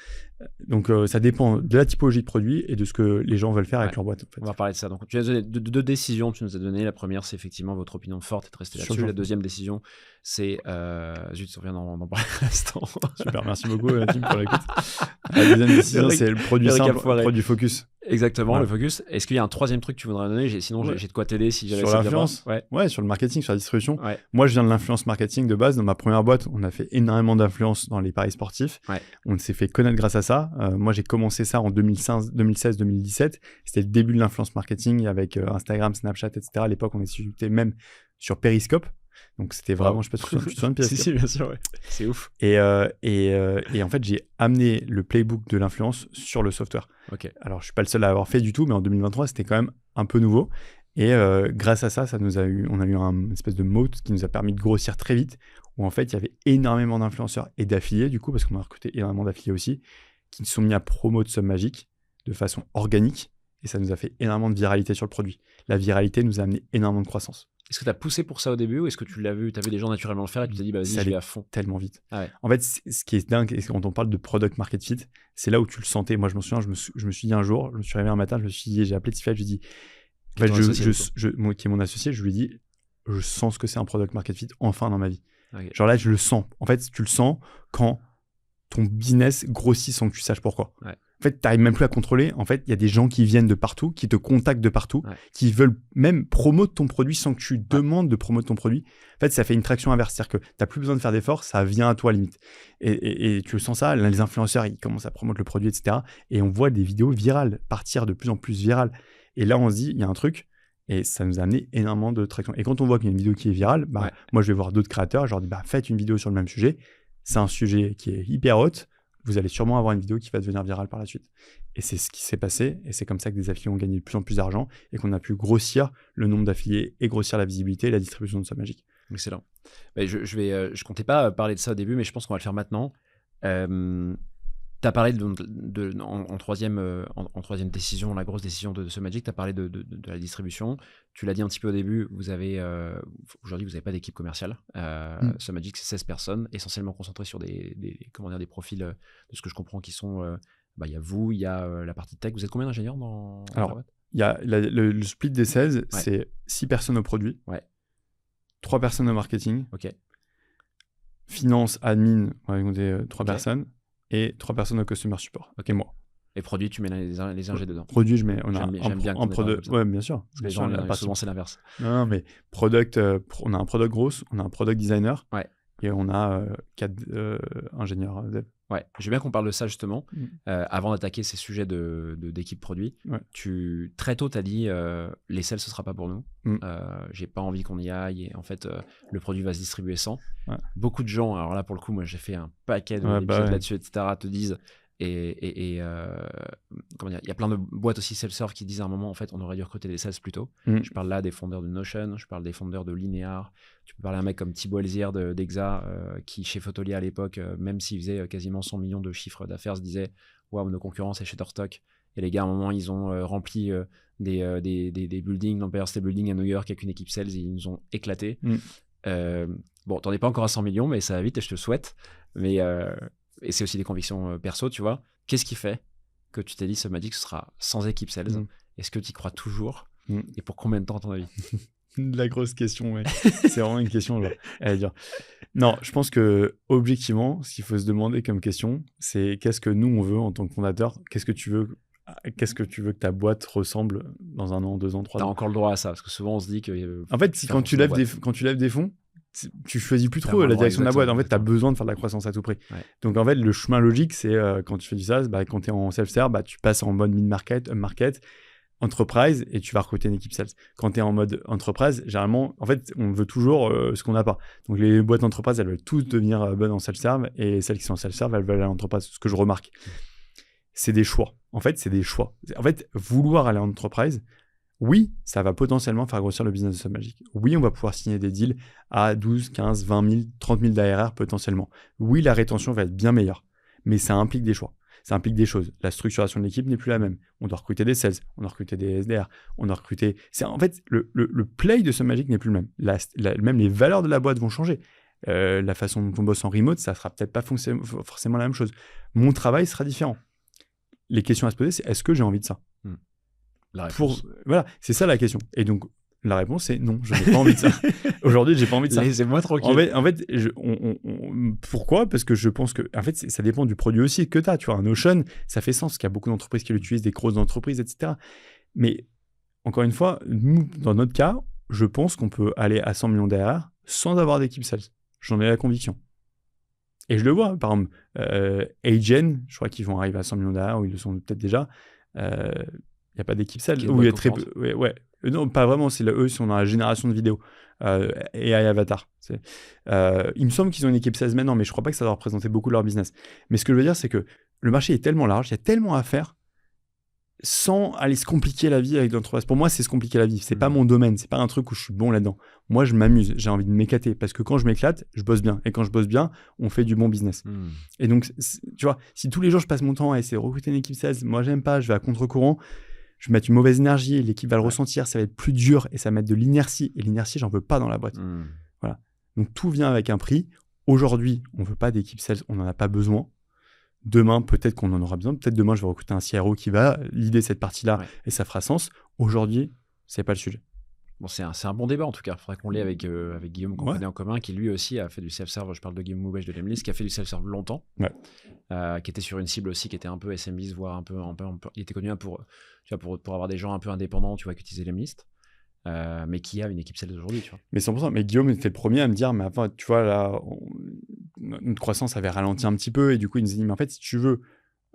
[SPEAKER 2] Donc ça dépend de la typologie de produit et de ce que les gens veulent faire avec leur boîte. En fait.
[SPEAKER 1] On va parler de ça. Donc tu as donné deux décisions que tu nous as données. La première, c'est effectivement votre opinion forte et de rester là-dessus. La deuxième décision, c'est... Zut, on vient d'en parler à l'instant.
[SPEAKER 2] Super, merci beaucoup Tim pour l'écoute. La deuxième décision, c'est le produit simple, le produit focus.
[SPEAKER 1] Exactement, le focus. Est-ce qu'il y a un troisième truc que tu voudrais donner? Sinon, j'ai de quoi t'aider si j'avais
[SPEAKER 2] sur l'influence. Sur le marketing, sur la distribution. Moi, je viens de l'influence marketing de base. Dans ma première boîte, on a fait énormément d'influence dans les paris sportifs. On s'est fait connaître grâce à ça. Moi, j'ai commencé ça en 2016, 2017. C'était le début de l'influence marketing avec Instagram, Snapchat, etc. À l'époque, on était même sur Periscope. Donc c'était vraiment, je sais pas si tu te souviens de Periscope.
[SPEAKER 1] Si, bien sûr, c'est ouf.
[SPEAKER 2] Et en fait, j'ai amené le playbook de l'influence sur le software. Alors, je suis pas le seul à l'avoir fait du tout, mais en 2023, c'était quand même un peu nouveau. Et grâce à ça, on a eu une espèce de moat qui nous a permis de grossir très vite, où en fait, il y avait énormément d'influenceurs et d'affiliés, du coup, parce qu'on a recruté énormément d'affiliés aussi, qui se sont mis à promo de SubMagic de façon organique. Et ça nous a fait énormément de viralité sur le produit. La viralité nous a amené énormément de croissance.
[SPEAKER 1] Est-ce que tu as poussé pour ça au début ou est-ce que tu l'as vu, tu as vu des gens naturellement le faire et tu t'es dit, vas-y, je vais à fond?
[SPEAKER 2] Tellement vite. En fait, ce qui est dingue, quand on parle de product market fit, c'est là où tu le sentais. Moi, je me souviens, je me suis dit un jour, je me suis réveillé un matin, j'ai appelé Tiffany, je lui ai dit, moi qui est mon associé, je lui ai dit, je sens ce que c'est un product market fit enfin dans ma vie. Genre là, je le sens. En fait, tu le sens quand ton business grossit sans que tu saches pourquoi. En fait, tu n'arrives même plus à contrôler. En fait, il y a des gens qui viennent de partout, qui te contactent de partout, qui veulent même promouvoir ton produit sans que tu demandes de promouvoir ton produit. En fait, ça fait une traction inverse. C'est-à-dire que tu n'as plus besoin de faire d'efforts, ça vient à toi limite. Et tu le sens ça, les influenceurs, ils commencent à promouvoir le produit, etc. Et on voit des vidéos virales partir de plus en plus virales. Et là, on se dit, il y a un truc. Et ça nous a amené énormément de traction. Et quand on voit qu'il y a une vidéo qui est virale, moi, je vais voir d'autres créateurs. Je leur dis, faites une vidéo sur le même sujet. C'est un sujet qui est hyper hot. Vous allez sûrement avoir une vidéo qui va devenir virale par la suite. Et c'est ce qui s'est passé. Et c'est comme ça que des affiliés ont gagné de plus en plus d'argent et qu'on a pu grossir le nombre d'affiliés et grossir la visibilité et la distribution de SubMagic.
[SPEAKER 1] Tu as parlé en troisième décision, la grosse décision de SubMagic, tu as parlé de la distribution. Tu l'as dit un petit peu au début, aujourd'hui, vous n'avez pas d'équipe commerciale. SubMagic, c'est 16 personnes, essentiellement concentrées sur des profils, de ce que je comprends, qui sont... il y a vous, il y a la partie tech. Vous êtes combien d'ingénieurs dans la boîte ?
[SPEAKER 2] Il y a le split des 16, c'est 6 personnes au produit, 3 personnes au marketing, finance, admin, on va compter 3 personnes, et 3 personnes au customer support, et moi.
[SPEAKER 1] Et produit, tu mets les ingés dedans.
[SPEAKER 2] Produit,
[SPEAKER 1] j'aime bien
[SPEAKER 2] un product. Ouais, bien sûr.
[SPEAKER 1] Parce que les gens, souvent, c'est l'inverse.
[SPEAKER 2] Non, mais product, on a un product gross, on a un product designer, et on a 4 ingénieurs dev.
[SPEAKER 1] Ouais, je veux bien qu'on parle de ça justement. Avant d'attaquer ces sujets d'équipe produit, très tôt, tu as dit les sales, ce ne sera pas pour nous. J'ai pas envie qu'on y aille. Et en fait, le produit va se distribuer sans. Beaucoup de gens, alors là, pour le coup, moi, j'ai fait un paquet d'épisodes là-dessus, etc., te disent. Comment dire, il y a plein de boîtes aussi self-serve qui disent à un moment, en fait, on aurait dû recruter des sales plus tôt. Je parle là des fondeurs de Notion, je parle des fondeurs de Linear. Tu peux parler à un mec comme Thibaut Elzière d'Exa, qui chez Fotolia à l'époque, même s'il faisait quasiment 100 millions de chiffres d'affaires, se disait waouh, nos concurrents c'est Shutterstock. Et les gars, à un moment, ils ont rempli des buildings, l'Empire State Building à New York avec une équipe sales, et ils nous ont éclaté. Bon, t'en es pas encore à 100 millions, mais ça va vite et je te le souhaite. Mais et c'est aussi des convictions perso, tu vois. Qu'est-ce qui fait que tu t'es dit, SubMagic, ce sera sans équipe sales? Est-ce que tu y crois toujours? Et pour combien de temps, à ton avis?
[SPEAKER 2] La grosse question, ouais. C'est vraiment une question, genre, à dire. Non, je pense que objectivement, ce qu'il faut se demander comme question, c'est qu'est-ce que nous, on veut en tant que fondateur? Qu'est-ce que tu veux que ta boîte ressemble dans 1 an, 2 ans, 3 ans?
[SPEAKER 1] T'as encore le droit à ça, parce que souvent, on se dit que...
[SPEAKER 2] En fait, quand tu lèves des fonds, tu choisis plus trop la direction de la boîte. En fait, tu as besoin de faire de la croissance à tout prix. Donc, en fait, le chemin logique, c'est quand tu fais du SaaS, quand tu es en self-serve, tu passes en mode mid-market, up-market, enterprise, et tu vas recruter une équipe sales. Quand tu es en mode enterprise, généralement, en fait, on veut toujours ce qu'on n'a pas. Donc, les boîtes d'entreprise, elles veulent toutes devenir bonnes en self-serve, et celles qui sont en self-serve, elles veulent aller en enterprise. Ce que je remarque, c'est des choix. En fait, c'est des choix. En fait, vouloir aller en enterprise, oui, ça va potentiellement faire grossir le business de SubMagic. Oui, on va pouvoir signer des deals à 12, 15, 20 000, 30 000 d'ARR potentiellement. Oui, la rétention va être bien meilleure, mais ça implique des choix. Ça implique des choses. La structuration de l'équipe n'est plus la même. On doit recruter des sales, on doit recruter des SDR, on doit recruter... En fait, le play de SubMagic n'est plus le même. Même les valeurs de la boîte vont changer. La façon dont on bosse en remote, ça ne sera peut-être pas forcément la même chose. Mon travail sera différent. Les questions à se poser, c'est est-ce que j'ai envie de ça?
[SPEAKER 1] La réponse.
[SPEAKER 2] Voilà, c'est ça la question. Et donc, la réponse, c'est non, je n'ai pas envie de ça. Aujourd'hui, j'ai pas envie de ça.
[SPEAKER 1] Laissez-moi tranquille.
[SPEAKER 2] En fait pourquoi? Parce que je pense que, en fait, ça dépend du produit aussi que tu as. Tu vois, un Notion, ça fait sens, qu'il y a beaucoup d'entreprises qui l'utilisent, des grosses entreprises, etc. Mais, encore une fois, nous, dans notre cas, je pense qu'on peut aller à 100 millions d'ARR sans avoir d'équipe sales. J'en ai la conviction. Et je le vois, par exemple, Agen, je crois qu'ils vont arriver à 100 millions d'ARR, ou ils le sont peut-être déjà. Il n'y a pas d'équipe sales. Il y a très peu. Ouais. Non, pas vraiment. Eux sont dans la génération de vidéos. AI Avatar. Il me semble qu'ils ont une équipe sales maintenant, mais je ne crois pas que ça doit représenter beaucoup leur business. Mais ce que je veux dire, c'est que le marché est tellement large, il y a tellement à faire sans aller se compliquer la vie avec l'entreprise. Pour moi, c'est se compliquer la vie. Ce n'est pas mon domaine. Ce n'est pas un truc où je suis bon là-dedans. Moi, je m'amuse. J'ai envie de m'éclater parce que quand je m'éclate, je bosse bien. Et quand je bosse bien, on fait du bon business. Et donc, tu vois, si tous les jours, je passe mon temps à essayer de recruter une équipe sales, moi, j'aime pas, je vais à contre-courant. Je vais mettre une mauvaise énergie, l'équipe va le ressentir, ça va être plus dur et ça va mettre de l'inertie. Et l'inertie, j'en veux pas dans la boîte. Voilà. Donc tout vient avec un prix. Aujourd'hui, on ne veut pas d'équipe sales, on n'en a pas besoin. Demain, peut-être qu'on en aura besoin. Peut-être demain, je vais recruter un CRO qui va l'idée cette partie-là et ça fera sens. Aujourd'hui, c'est pas le sujet.
[SPEAKER 1] Bon, c'est un bon débat en tout cas. Il faudrait qu'on l'ait avec Guillaume, qu'on connaît en commun, qui lui aussi a fait du self-serve. Je parle de Guillaume Moubèche de Lemlist, qui a fait du self-serve longtemps, qui était sur une cible aussi qui était un peu SMBs, voire un peu. Il était connu pour avoir des gens un peu indépendants, tu vois, qui utilisaient Lemlist, mais qui a une équipe sales aujourd'hui, tu vois.
[SPEAKER 2] Mais 100%. Mais Guillaume était le premier à me dire, mais enfin, tu vois, là, notre croissance avait ralenti un petit peu, et du coup, il nous a dit, mais en fait, si tu veux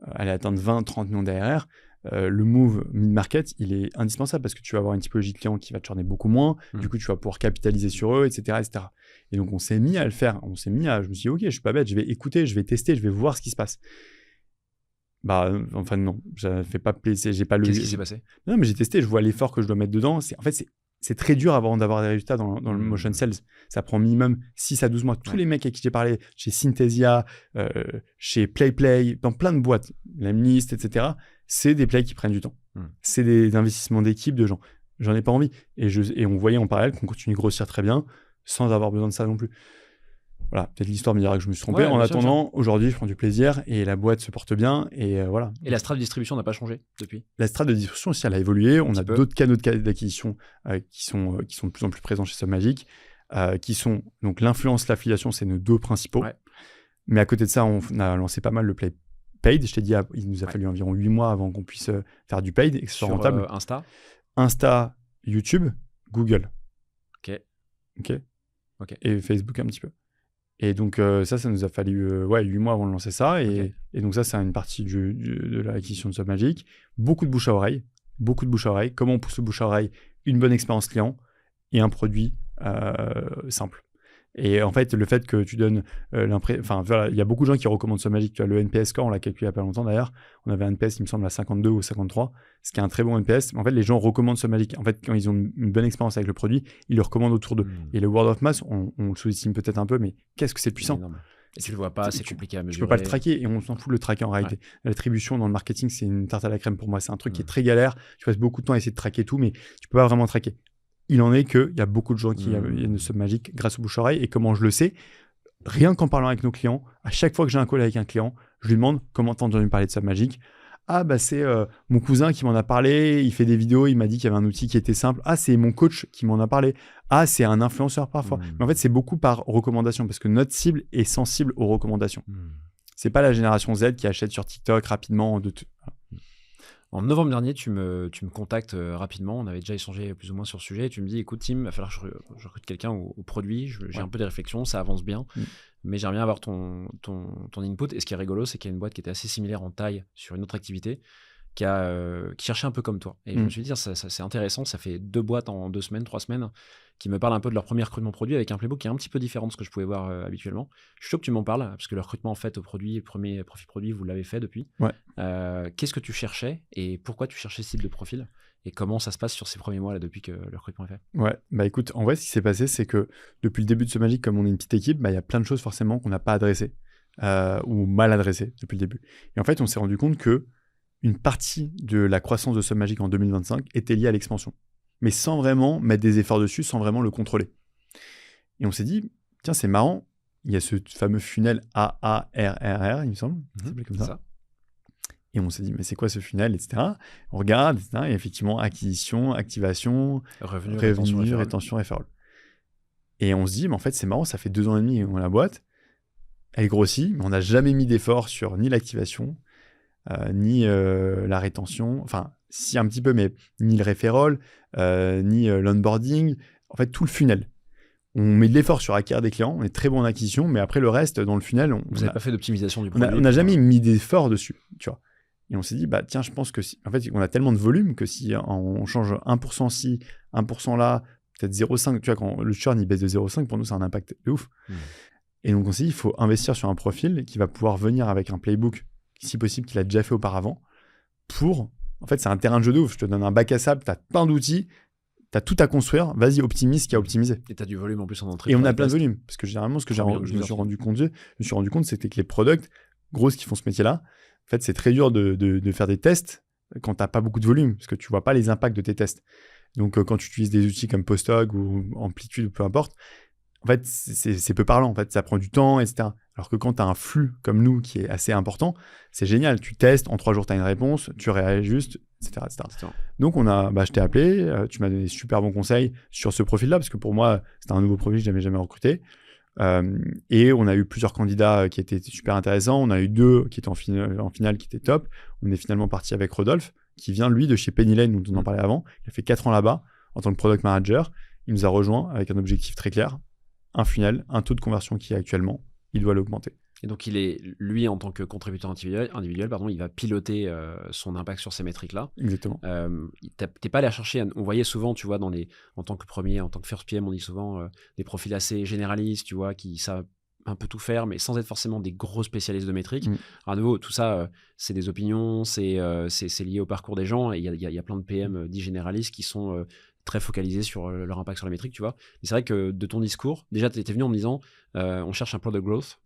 [SPEAKER 2] aller atteindre 20-30 millions d'ARR, le move mid-market, il est indispensable parce que tu vas avoir une typologie de clients qui va te churner beaucoup moins. Du coup, tu vas pouvoir capitaliser sur eux, etc., etc. Et donc, on s'est mis à le faire. Je me suis dit, OK, je suis pas bête, je vais écouter, je vais tester, je vais voir ce qui se passe. Enfin, non, ça fait pas plaisir. J'ai pas le...
[SPEAKER 1] Qu'est-ce qui s'est passé?
[SPEAKER 2] Non, mais j'ai testé, je vois l'effort que je dois mettre dedans. En fait, c'est très dur avant d'avoir des résultats dans le motion sales. Ça prend minimum 6 à 12 mois. Tous les mecs à qui j'ai parlé, chez Synthesia, chez PlayPlay, dans plein de boîtes, Lemlist, etc., c'est des plays qui prennent du temps. C'est des investissements d'équipe, de gens. J'en ai pas envie. Et on voyait en parallèle qu'on continue de grossir très bien sans avoir besoin de ça non plus. Voilà, peut-être l'histoire me dira que je me suis trompé. En attendant, aujourd'hui, je prends du plaisir et la boîte se porte bien. Et voilà.
[SPEAKER 1] Et la strat de distribution n'a pas changé depuis?
[SPEAKER 2] La strat de distribution aussi, elle a évolué. On a d'autres canaux d'acquisition qui sont de plus en plus présents chez SubMagic, qui sont donc l'influence, l'affiliation, c'est nos deux principaux. Ouais. Mais à côté de ça, on a lancé pas mal le play paid. Je t'ai dit, il nous a fallu environ 8 mois avant qu'on puisse faire du paid et que ce soit rentable. Insta, YouTube, Google. Ok. Et Facebook un petit peu. Et donc, ça nous a fallu 8 mois avant de lancer ça. Et donc, ça, c'est une partie de l'acquisition de SubMagic. Beaucoup de bouche à oreille. Comment on pousse le bouche à oreille? Une bonne expérience client et un produit simple. Et en fait, le fait que tu donnes l'impression... Enfin, voilà, il y a beaucoup de gens qui recommandent SubMagic. Tu as le NPS score, on l'a calculé il n'y a pas longtemps d'ailleurs. On avait un NPS, il me semble, à 52 ou 53, ce qui est un très bon NPS. En fait, les gens recommandent SubMagic. En fait, quand ils ont une bonne expérience avec le produit, ils le recommandent autour d'eux. Et le word of mouth, on le sous-estime peut-être un peu, mais qu'est-ce que c'est puissant.
[SPEAKER 1] Et tu le vois pas, c'est compliqué à mesurer.
[SPEAKER 2] Tu peux pas le traquer et on s'en fout de le traquer en réalité. L'attribution dans le marketing, c'est une tarte à la crème pour moi. C'est un truc qui est très galère. Tu passes beaucoup de temps à essayer de traquer tout, mais tu peux pas vraiment traquer. Il en est qu'il y a beaucoup de gens qui viennent de SubMagic grâce au bouche-oreille. Et comment je le sais? Rien qu'en parlant avec nos clients, à chaque fois que j'ai un call avec un client, je lui demande comment t'as entendu parler de SubMagic. Ah, bah c'est mon cousin qui m'en a parlé, il fait des vidéos, il m'a dit qu'il y avait un outil qui était simple. Ah, c'est mon coach qui m'en a parlé. Ah, c'est un influenceur parfois. Mais en fait, c'est beaucoup par recommandation parce que notre cible est sensible aux recommandations. C'est pas la génération Z qui achète sur TikTok rapidement.
[SPEAKER 1] En novembre dernier, tu me contactes rapidement. On avait déjà échangé plus ou moins sur le sujet. Et tu me dis, écoute, Tim, il va falloir que je recrute quelqu'un au produit. J'ai un peu des réflexions, ça avance bien. Mais j'aimerais bien avoir ton input. Et ce qui est rigolo, c'est qu'il y a une boîte qui était assez similaire en taille sur une autre activité qui cherchait un peu comme toi. Et je me suis dit, c'est intéressant. Ça fait 2 boîtes en 2 semaines, 3 semaines qui me parlent un peu de leur premier recrutement produit avec un playbook qui est un petit peu différent de ce que je pouvais voir habituellement. Je suis chaud que tu m'en parles parce que le recrutement en fait au produit, le premier profil produit, vous l'avez fait depuis. Qu'est-ce que tu cherchais et pourquoi tu cherchais ce type de profil et comment ça se passe sur ces premiers mois là depuis que le recrutement est fait?
[SPEAKER 2] Ouais, bah écoute, en vrai, ce qui s'est passé, c'est que depuis le début de SubMagic, comme on est une petite équipe, il y a plein de choses forcément qu'on n'a pas adressées ou mal adressées depuis le début. Et en fait, on s'est rendu compte que une partie de la croissance de SubMagic en 2025 était liée à l'expansion, mais sans vraiment mettre des efforts dessus, sans vraiment le contrôler. Et on s'est dit, tiens, c'est marrant, il y a ce fameux funnel AARRR, il me semble, ça s'appelait comme ça. Et on s'est dit, mais c'est quoi ce funnel, etc. On regarde, etc. Et effectivement, acquisition, activation, revenu, rétention, referral. Et on se dit, mais en fait, c'est marrant, ça fait 2 ans et demi qu'on a la boîte, elle grossit, mais on n'a jamais mis d'effort sur ni l'activation, ni la rétention, enfin, si un petit peu, mais ni le referral, ni l'onboarding, en fait, tout le funnel. On met de l'effort sur acquérir des clients, on est très bon en acquisition, mais après le reste, dans le funnel,
[SPEAKER 1] vous n'avez pas fait d'optimisation du produit.
[SPEAKER 2] On n'a jamais mis d'effort dessus, tu vois. Et on s'est dit, bah tiens, je pense que en fait, on a tellement de volume que si on change 1% ci, 1% là, peut-être 0,5, tu vois, quand le churn il baisse de 0,5, pour nous, c'est un impact de ouf. Et donc on s'est dit, il faut investir sur un profil qui va pouvoir venir avec un playbook, si possible, qu'il a déjà fait auparavant, pour... En fait, c'est un terrain de jeu de ouf. Je te donne un bac à sable, tu as plein d'outils, tu as tout à construire, vas-y, optimise ce qu'il y a à optimiser.
[SPEAKER 1] Et tu as du volume en plus en entrée.
[SPEAKER 2] Et on a plein de volume. Parce que généralement, ce que je me suis rendu compte, c'était que les products, grosses qui font ce métier-là, en fait, c'est très dur de faire des tests quand tu n'as pas beaucoup de volume, parce que tu ne vois pas les impacts de tes tests. Donc, quand tu utilises des outils comme Postog ou Amplitude ou peu importe, en fait, c'est peu parlant. En fait, ça prend du temps, etc. Alors que quand tu as un flux comme nous qui est assez important, c'est génial. Tu testes, en 3 jours, tu as une réponse, tu réajustes, etc. Donc, je t'ai appelé, tu m'as donné des super bons conseils sur ce profil-là, parce que pour moi, c'était un nouveau profil que je n'avais jamais recruté. Et on a eu plusieurs candidats qui étaient super intéressants. On a eu 2 qui étaient en finale qui étaient top. On est finalement parti avec Rodolphe, qui vient, lui, de chez Penny Lane, dont on en parlait avant. Il a fait 4 ans là-bas en tant que product manager. Il nous a rejoint avec un objectif très clair. Un funnel, un taux de conversion qui est actuellement, il doit l'augmenter.
[SPEAKER 1] Et donc, lui, en tant que contributeur individuel, il va piloter son impact sur ces métriques-là.
[SPEAKER 2] Exactement.
[SPEAKER 1] T'es pas allé chercher, on voyait souvent, tu vois, en tant que premier, en tant que first PM, on dit souvent des profils assez généralistes, tu vois, qui savent un peu tout faire, mais sans être forcément des gros spécialistes de métriques. À nouveau, tout ça, c'est des opinions, c'est lié au parcours des gens, et il y a plein de PM dits généralistes qui sont... très focalisés sur leur impact sur la métrique, tu vois. Mais c'est vrai que de ton discours, déjà, tu étais venu en me disant on cherche un product growth.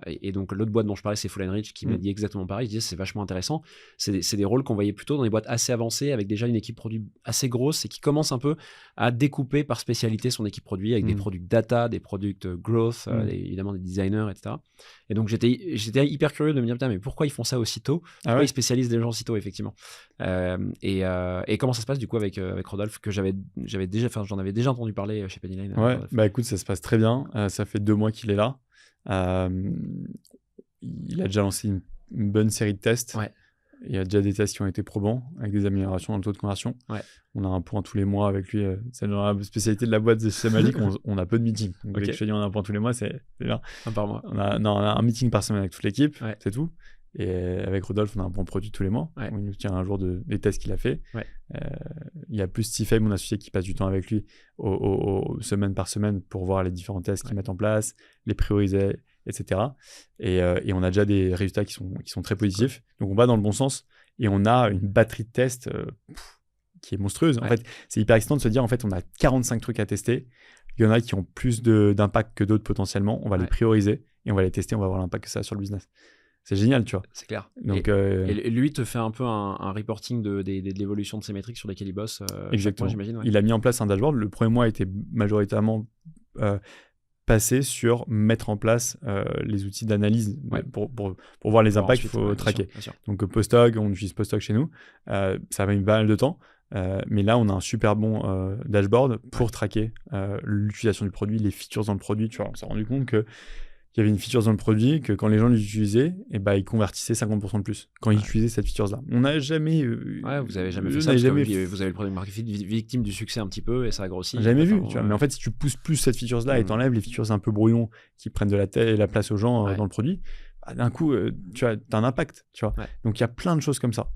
[SPEAKER 1] Et donc, l'autre boîte dont je parlais, c'est Full & Rich, qui m'a dit exactement pareil. Je disais, c'est vachement intéressant. C'est des rôles qu'on voyait plutôt dans des boîtes assez avancées, avec déjà une équipe produit assez grosse et qui commence un peu à découper par spécialité son équipe produit, avec des produits data, des product growth, évidemment des designers, etc. Et donc, j'étais hyper curieux de me dire, putain, mais pourquoi ils font ça aussitôt? Pourquoi ils spécialisent des gens aussitôt, effectivement? Et comment ça se passe du coup avec Rodolphe, que j'en avais déjà entendu parler chez Penny Lane.
[SPEAKER 2] Ouais, bah écoute, ça se passe très bien. Ça fait 2 mois qu'il est là. Il a déjà lancé une bonne série de tests.
[SPEAKER 1] Ouais.
[SPEAKER 2] Il y a déjà des tests qui ont été probants avec des améliorations dans le taux de conversion.
[SPEAKER 1] Ouais.
[SPEAKER 2] On a un point tous les mois avec lui. C'est dans la spécialité de la boîte de C'est Magique. On a peu de meetings. Donc, dès que je te dis on a un point tous les mois, c'est bien.
[SPEAKER 1] Un par mois.
[SPEAKER 2] On a un meeting par semaine avec toute l'équipe.
[SPEAKER 1] Ouais.
[SPEAKER 2] C'est tout. Et avec Rodolphe, on a un point produit tous les mois.
[SPEAKER 1] Ouais.
[SPEAKER 2] On nous tient un jour des tests qu'il a fait.
[SPEAKER 1] Ouais.
[SPEAKER 2] Il y a plus Steve, mon associé, qui passe du temps avec lui semaine par semaine pour voir les différents tests qu'ils mettent en place, les prioriser, etc. Et on a déjà des résultats qui sont très positifs. Donc on va dans le bon sens et on a une batterie de tests qui est monstrueuse. En fait, c'est hyper excitant de se dire, en fait, on a 45 trucs à tester. Il y en a qui ont plus d'impact que d'autres potentiellement. On va les prioriser et on va les tester. On va voir l'impact que ça a sur le business. C'est génial, tu vois.
[SPEAKER 1] C'est clair.
[SPEAKER 2] Donc,
[SPEAKER 1] et lui te fait un peu un reporting de l'évolution de ses métriques sur lesquelles il bosse.
[SPEAKER 2] Exactement.
[SPEAKER 1] Mois, j'imagine. Ouais.
[SPEAKER 2] Il a mis en place un dashboard. Le premier mois était majoritairement passé sur mettre en place les outils d'analyse pour voir les impacts qu'il faut traquer.
[SPEAKER 1] Bien sûr.
[SPEAKER 2] Donc Postog, on utilise Postog chez nous. Ça va mis pas mal de temps. Mais là, on a un super bon dashboard pour traquer l'utilisation du produit, les features dans le produit. Tu vois, on s'est rendu compte que il y avait une feature dans le produit que quand les gens l'utilisaient, ils convertissaient 50% de plus quand ils utilisaient cette feature-là. On n'a jamais...
[SPEAKER 1] vous avez jamais fait ça, vous avez le produit market fit victime du succès un petit peu et ça a grossi.
[SPEAKER 2] Jamais vu, tu vois. Mais en fait, si tu pousses plus cette feature-là et t'enlèves les features un peu brouillons qui prennent de la place aux gens dans le produit, d'un coup, tu as un impact, tu vois. Donc, il y a plein de choses comme ça.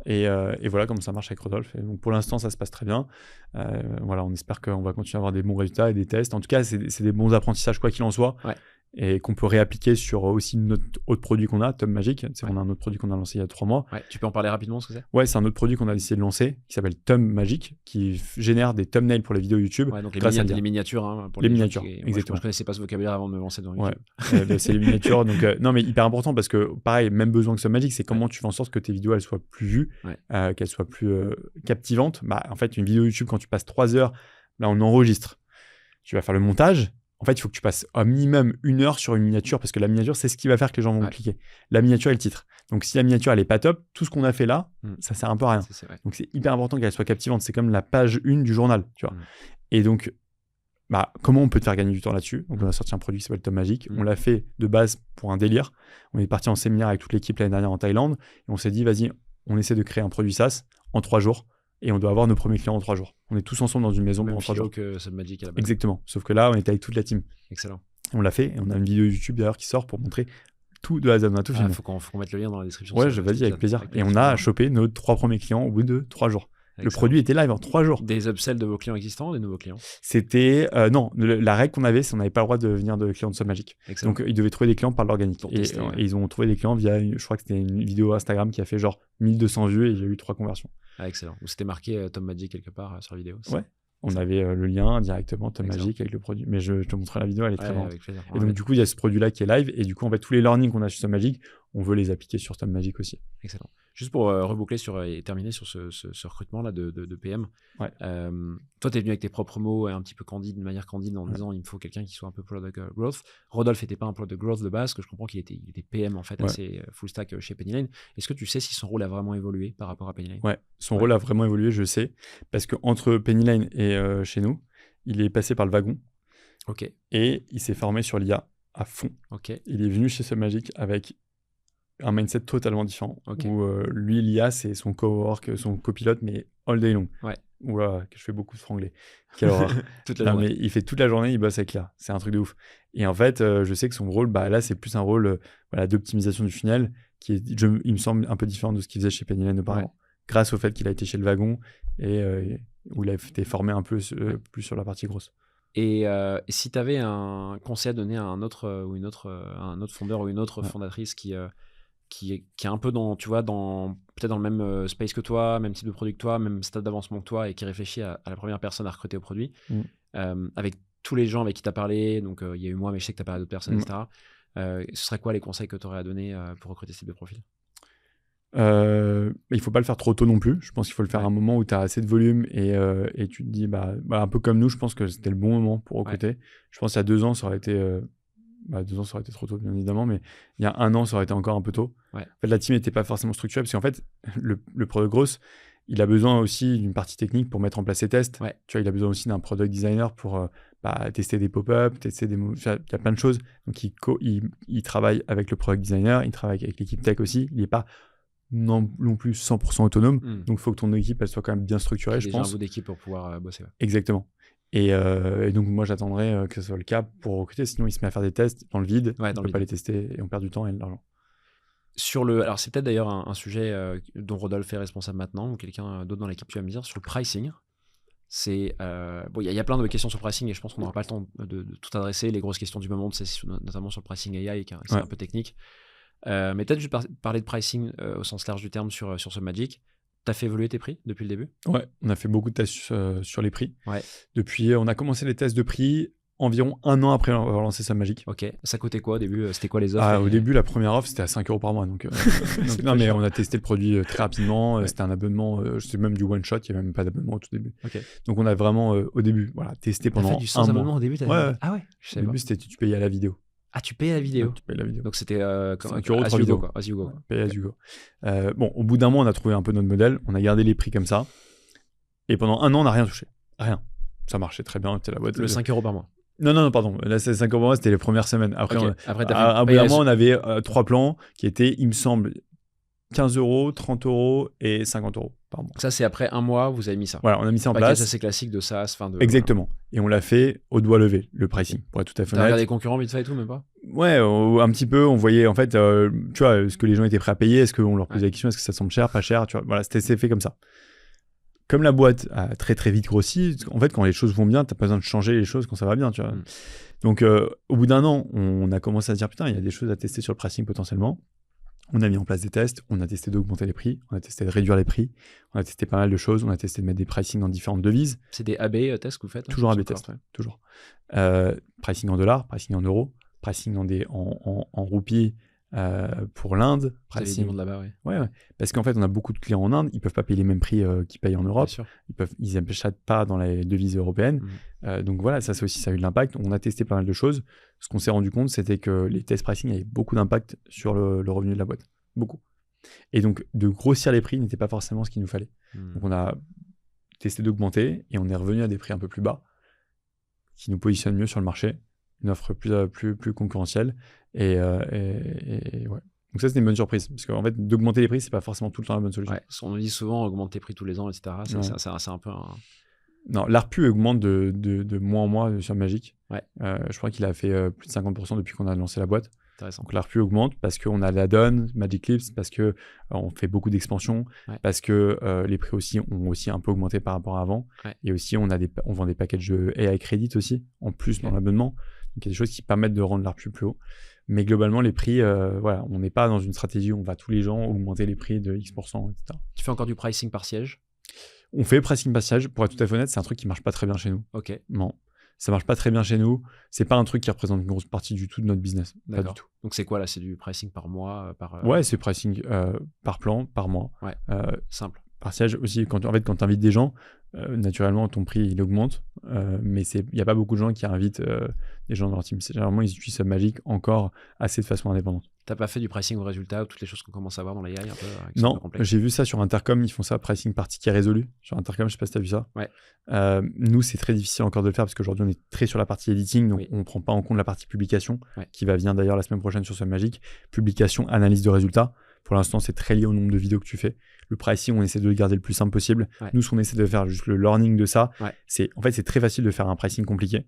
[SPEAKER 2] Et voilà comment ça marche avec Rodolphe. Et donc pour l'instant, ça se passe très bien. Voilà, on espère qu'on va continuer à avoir des bons résultats et des tests. En tout cas, c'est des bons apprentissages, quoi qu'il en soit. Et qu'on peut réappliquer sur aussi notre autre produit qu'on a, Tom Magic. On a un autre produit qu'on a lancé il y a 3 mois.
[SPEAKER 1] Tu peux en parler rapidement, ce que c'est?
[SPEAKER 2] Ouais, c'est un autre produit qu'on a décidé de lancer qui s'appelle Tom Magic, qui génère des thumbnails pour les vidéos YouTube.
[SPEAKER 1] Donc les miniatures. Pour
[SPEAKER 2] les miniatures, exactement.
[SPEAKER 1] Je connaissais pas ce vocabulaire avant de me lancer dans YouTube.
[SPEAKER 2] C'est les miniatures. Donc, non, mais hyper important parce que, pareil, même besoin que Tom Magic, c'est comment tu fais en sorte que tes vidéos elles soient plus vues, qu'elles soient plus captivantes. En fait, une vidéo YouTube, quand tu passes 3 heures, là, on enregistre. Tu vas faire le montage. En fait, il faut que tu passes au minimum 1 heure sur une miniature parce que la miniature, c'est ce qui va faire que les gens vont cliquer. La miniature et le titre. Donc, si la miniature, elle est pas top, tout ce qu'on a fait là, ça sert un peu à rien. Donc, c'est hyper important qu'elle soit captivante. C'est comme la page 1 du journal, tu vois. Et donc, comment on peut te faire gagner du temps là-dessus? Donc, on a sorti un produit qui s'appelle Tom Magic. On l'a fait de base pour un délire. On est parti en séminaire avec toute l'équipe l'année dernière en Thaïlande et on s'est dit, vas-y, on essaie de créer un produit SaaS en 3 jours. Et on doit avoir nos premiers clients en 3 jours. On est tous ensemble dans une maison pendant 3 jours.
[SPEAKER 1] Que Tom Magic à la base.
[SPEAKER 2] Exactement. Sauf que là, on était avec toute la team.
[SPEAKER 1] Excellent.
[SPEAKER 2] On l'a fait et on a une vidéo YouTube d'ailleurs qui sort pour montrer tout de A à Z. On a tout filmé.
[SPEAKER 1] Faut qu'on mette le lien dans la description.
[SPEAKER 2] Ouais, vas-y, avec plaisir. Et on a chopé nos 3 premiers clients au bout de 3 jours. Excellent. Le produit était live en 3 jours.
[SPEAKER 1] Des upsells de vos clients existants ou des nouveaux clients?
[SPEAKER 2] C'était... non, la règle qu'on avait, c'est qu'on n'avait pas le droit de venir de clients de Tom Magic. Excellent. Donc, ils devaient trouver des clients par l'organique. Et ils ont trouvé des clients via, je crois que c'était une vidéo Instagram qui a fait genre 1200 vues et il y a eu 3 conversions.
[SPEAKER 1] Excellent. Ou c'était marqué Tom Magic quelque part sur la vidéo?
[SPEAKER 2] Ouais. On avait le lien directement Tom Magic avec le produit. Mais je te montrerai la vidéo, elle est très marrante. Et donc, du coup, il y a ce produit-là qui est live. Et du coup, en fait, tous les learnings qu'on a sur Tom Magic, on veut les appliquer sur Tom Magic aussi.
[SPEAKER 1] Excellent. Juste pour reboucler et terminer sur ce recrutement-là de PM. Toi, tu es venu avec tes propres mots, un petit peu candide, de manière candide, en disant il me faut quelqu'un qui soit un peu product growth. Rodolphe n'était pas un product growth de base, que je comprends qu'il était PM en fait, assez full stack chez Penny Lane. Est-ce que tu sais si son rôle a vraiment évolué par rapport à Penny Lane?
[SPEAKER 2] Ouais, son rôle a vraiment évolué, je sais. Parce qu'entre Penny Lane et chez nous, il est passé par le wagon.
[SPEAKER 1] Ok.
[SPEAKER 2] Et il s'est formé sur l'IA à fond.
[SPEAKER 1] Ok.
[SPEAKER 2] Il est venu chez Tom Magic avec un mindset totalement différent. Où lui, l'IA, c'est son cowork, son copilote, mais all day long. Oula, que je fais beaucoup de franglais. Quelle horreur.
[SPEAKER 1] Toute la journée.
[SPEAKER 2] Mais il fait toute la journée, il bosse avec l'IA. C'est un truc de ouf. Et en fait, je sais que son rôle, là, c'est plus un rôle d'optimisation du funnel qui est, il me semble, un peu différent de ce qu'il faisait chez Penny Lane auparavant. Grâce au fait qu'il a été chez le wagon et où il a été formé un peu plus sur la partie grosse.
[SPEAKER 1] Et si tu avais un conseil à donner à un autre fondeur ou une autre fondatrice qui est un peu dans peut-être dans le même space que toi, même type de produit que toi, même stade d'avancement que toi, et qui réfléchit à la première personne à recruter au produit, avec tous les gens avec qui tu as parlé, donc il y a eu moi, mais je sais que tu as parlé à d'autres personnes, etc. Ce serait quoi les conseils que tu aurais à donner pour recruter ce type de profil?
[SPEAKER 2] Il ne faut pas le faire trop tôt non plus. Je pense qu'il faut le faire à un moment où tu as assez de volume et tu te dis, un peu comme nous, je pense que c'était le bon moment pour recruter. Je pense qu'il y a 2 ans, ça aurait été 2 ans, ça aurait été trop tôt, bien évidemment, mais il y a 1 an, ça aurait été encore un peu tôt. En fait, la team n'était pas forcément structurée parce qu'en fait, le product growth, il a besoin aussi d'une partie technique pour mettre en place ses tests. Tu vois, il a besoin aussi d'un product designer pour tester des pop-up, tester des il y a plein de choses. Donc, il travaille avec le product designer, il travaille avec l'équipe tech aussi. Il n'est pas non plus 100% autonome. Donc, il faut que ton équipe elle soit quand même bien structurée, je pense.
[SPEAKER 1] Déjà un bout d'équipe pour pouvoir bosser.
[SPEAKER 2] Exactement. Et donc, moi, j'attendrais que ce soit le cas pour recruter. Sinon, il se met à faire des tests dans le vide. On ne peut pas les tester et on perd du temps et de l'argent.
[SPEAKER 1] Alors, c'est peut-être d'ailleurs un sujet dont Rodolphe est responsable maintenant, ou quelqu'un d'autre dans l'équipe, tu vas me dire, sur le pricing. Il y a plein de questions sur le pricing et je pense qu'on n'aura pas le temps de tout adresser. Les grosses questions du moment, c'est notamment sur le pricing AI, qui est un peu technique. Mais peut-être juste parler de pricing au sens large du terme sur SubMagic. Tu as fait évoluer tes prix depuis le début?
[SPEAKER 2] Ouais, on a fait beaucoup de tests sur les prix. Depuis, on a commencé les tests de prix environ 1 an après avoir lancé SubMagic.
[SPEAKER 1] Ok, ça coûtait quoi au début? C'était quoi les offres?
[SPEAKER 2] Au début, la première offre, c'était à 5 € par mois. Donc, non, mais on a testé le produit très rapidement. C'était un abonnement, c'était même du one-shot, il n'y avait même pas d'abonnement au tout début. Donc, on a vraiment, au début, testé pendant 1 mois.
[SPEAKER 1] T'as fait du sans abonnement au début? Ah ouais, je sais
[SPEAKER 2] pas. Au début, c'était tu payais à la vidéo.
[SPEAKER 1] Ah, tu payais à la vidéo?
[SPEAKER 2] Tu payais la vidéo.
[SPEAKER 1] Donc, c'était
[SPEAKER 2] 5 € 3 vidéos.
[SPEAKER 1] As you go.
[SPEAKER 2] Payé as you go. Bon, au bout d'un mois, on a trouvé un peu notre modèle. On a gardé les prix comme ça. Et pendant 1 an, on n'a rien touché. Rien. Ça marchait très bien. La boîte,
[SPEAKER 1] le 5 € par mois?
[SPEAKER 2] Non, pardon. Là, c'est 5 € par mois, c'était les premières semaines. Après, à bout d'un mois, on avait 3 plans qui étaient, il me semble, 15 €, 30 € et 50 € par mois.
[SPEAKER 1] Ça, c'est après 1 mois, vous avez mis ça?
[SPEAKER 2] Voilà, on a mis ça en place.
[SPEAKER 1] C'est assez classique de SaaS.
[SPEAKER 2] Exactement. Et on l'a fait au doigt levé, le pricing, pour être tout à fait honnête.
[SPEAKER 1] T'as regardé les concurrents vite fait et tout, même pas?
[SPEAKER 2] Ouais, un petit peu. On voyait, en fait, tu vois, est-ce que les gens étaient prêts à payer? Est-ce qu'on leur posait la question? Est-ce que ça semble cher, pas cher? Tu vois, voilà, c'est fait comme ça. Comme la boîte a très très vite grossi, en fait, quand les choses vont bien, t'as pas besoin de changer les choses quand ça va bien, tu vois. Donc, au bout d'1 an, on a commencé à se dire, putain, il y a des choses à tester sur le pricing potentiellement. On a mis en place des tests, on a testé d'augmenter les prix, on a testé de réduire les prix, on a testé pas mal de choses, on a testé de mettre des pricing dans différentes devises.
[SPEAKER 1] C'est des AB tests que vous faites?
[SPEAKER 2] Toujours AB tests, toujours. Pricing en dollars, pricing en euros, pricing en roupies pour l'Inde.
[SPEAKER 1] Pricing du monde là-bas,
[SPEAKER 2] ouais. Parce qu'en fait, on a beaucoup de clients en Inde, ils peuvent pas payer les mêmes prix qu'ils payent en Europe. Ils n'achètent pas dans les devises européennes. Donc voilà, ça a eu de l'impact. On a testé pas mal de choses. Ce qu'on s'est rendu compte, c'était que les tests pricing avaient beaucoup d'impact sur le revenu de la boîte. Beaucoup. Et donc, de grossir les prix n'était pas forcément ce qu'il nous fallait. Donc, on a testé d'augmenter et on est revenu à des prix un peu plus bas qui nous positionnent mieux sur le marché. Une offre plus concurrentielle. Et ouais. Donc ça, c'était une bonne surprise. Parce qu'en fait, d'augmenter les prix, c'est pas forcément tout le temps la bonne solution.
[SPEAKER 1] Ouais, on nous dit souvent augmente tes prix tous les ans, etc. C'est un peu un...
[SPEAKER 2] Non, l'ARPU augmente de mois en mois sur Magic. Je crois qu'il a fait plus de 50% depuis qu'on a lancé la boîte. Donc l'ARPU augmente parce qu'on a l'add-on, Magic Clips, parce qu'on fait beaucoup d'expansions, parce que les prix aussi ont aussi un peu augmenté par rapport à avant. Et aussi, on vend des packages de AI Credit aussi, en plus dans l'abonnement. Donc il y a des choses qui permettent de rendre l'ARPU plus haut. Mais globalement, les prix, on n'est pas dans une stratégie où on va tous les gens augmenter les prix de X%, etc.
[SPEAKER 1] Tu fais encore du pricing par siège?
[SPEAKER 2] On fait pricing par siège. Pour être tout à fait honnête, c'est un truc qui marche pas très bien chez nous.
[SPEAKER 1] Ok.
[SPEAKER 2] Non, ça marche pas très bien chez nous. C'est pas un truc qui représente une grosse partie du tout de notre business. Pas du tout.
[SPEAKER 1] Donc c'est quoi là? C'est du pricing par mois,
[SPEAKER 2] Ouais, c'est pricing par plan, par mois.
[SPEAKER 1] Ouais. Simple.
[SPEAKER 2] Par siège aussi. Quand tu invites des gens, naturellement ton prix il augmente, mais il n'y a pas beaucoup de gens qui invitent des gens dans leur team. Généralement, ils utilisent SubMagic encore assez de façon indépendante.
[SPEAKER 1] T'as pas fait du pricing au résultat ou toutes les choses qu'on commence à voir dans les AI un peu?
[SPEAKER 2] Non, j'ai vu ça sur Intercom, ils font ça, pricing par ticket résolu. Sur Intercom, je sais pas si tu as vu ça.
[SPEAKER 1] Ouais.
[SPEAKER 2] Nous, c'est très difficile encore de le faire parce qu'aujourd'hui, on est très sur la partie editing, donc on prend pas en compte la partie publication, qui va venir d'ailleurs la semaine prochaine sur SubMagic. Publication, analyse de résultats. Pour l'instant, c'est très lié au nombre de vidéos que tu fais. Le pricing, on essaie de le garder le plus simple possible. Nous, ce qu'on essaie de faire, juste le learning de ça, c'est très facile de faire un pricing compliqué.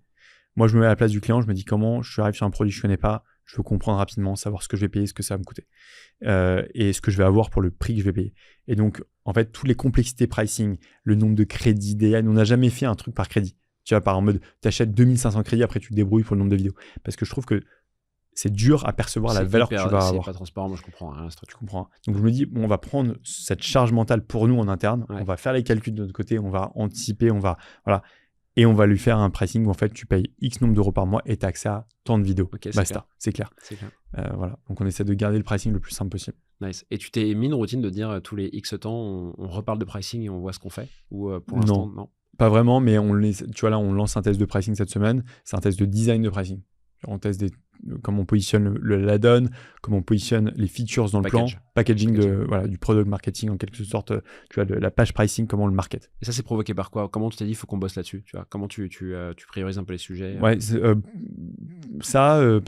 [SPEAKER 2] Moi, je me mets à la place du client, je me dis comment je arrive sur un produit que je connais pas, je veux comprendre rapidement, savoir ce que je vais payer, ce que ça va me coûter, et ce que je vais avoir pour le prix que je vais payer. Et donc, en fait, toutes les complexités pricing, le nombre de crédits, on n'a jamais fait un truc par crédit. Tu vois, en mode, tu achètes 2500 crédits, après tu te débrouilles pour le nombre de vidéos. Parce que je trouve que c'est dur à percevoir la valeur que tu vas avoir.
[SPEAKER 1] C'est pas transparent, moi je comprends rien, ce truc.
[SPEAKER 2] Tu comprends. Donc je me dis, bon, on va prendre cette charge mentale pour nous en interne, on va faire les calculs de notre côté, on va anticiper, voilà, et on va lui faire un pricing où en fait tu payes X nombre d'euros par mois et tu as accès à tant de vidéos. Basta, c'est clair. Voilà. Donc on essaie de garder le pricing le plus simple possible.
[SPEAKER 1] Nice. Et tu t'es mis une routine de dire tous les X temps, on reparle de pricing et on voit ce qu'on fait? Ou pour l'instant, non?
[SPEAKER 2] Pas vraiment, mais tu vois là, on lance un test de pricing cette semaine. C'est un test de design de pricing. On teste comment on positionne la donne, comment on positionne les features dans le plan, packaging du product marketing en quelque sorte, tu vois, la page pricing, comment on le market.
[SPEAKER 1] Et ça, c'est provoqué par quoi? Comment tu t'es dit, il faut qu'on bosse là-dessus, tu vois? Comment tu priorises un peu les sujets?
[SPEAKER 2] Ouais, parce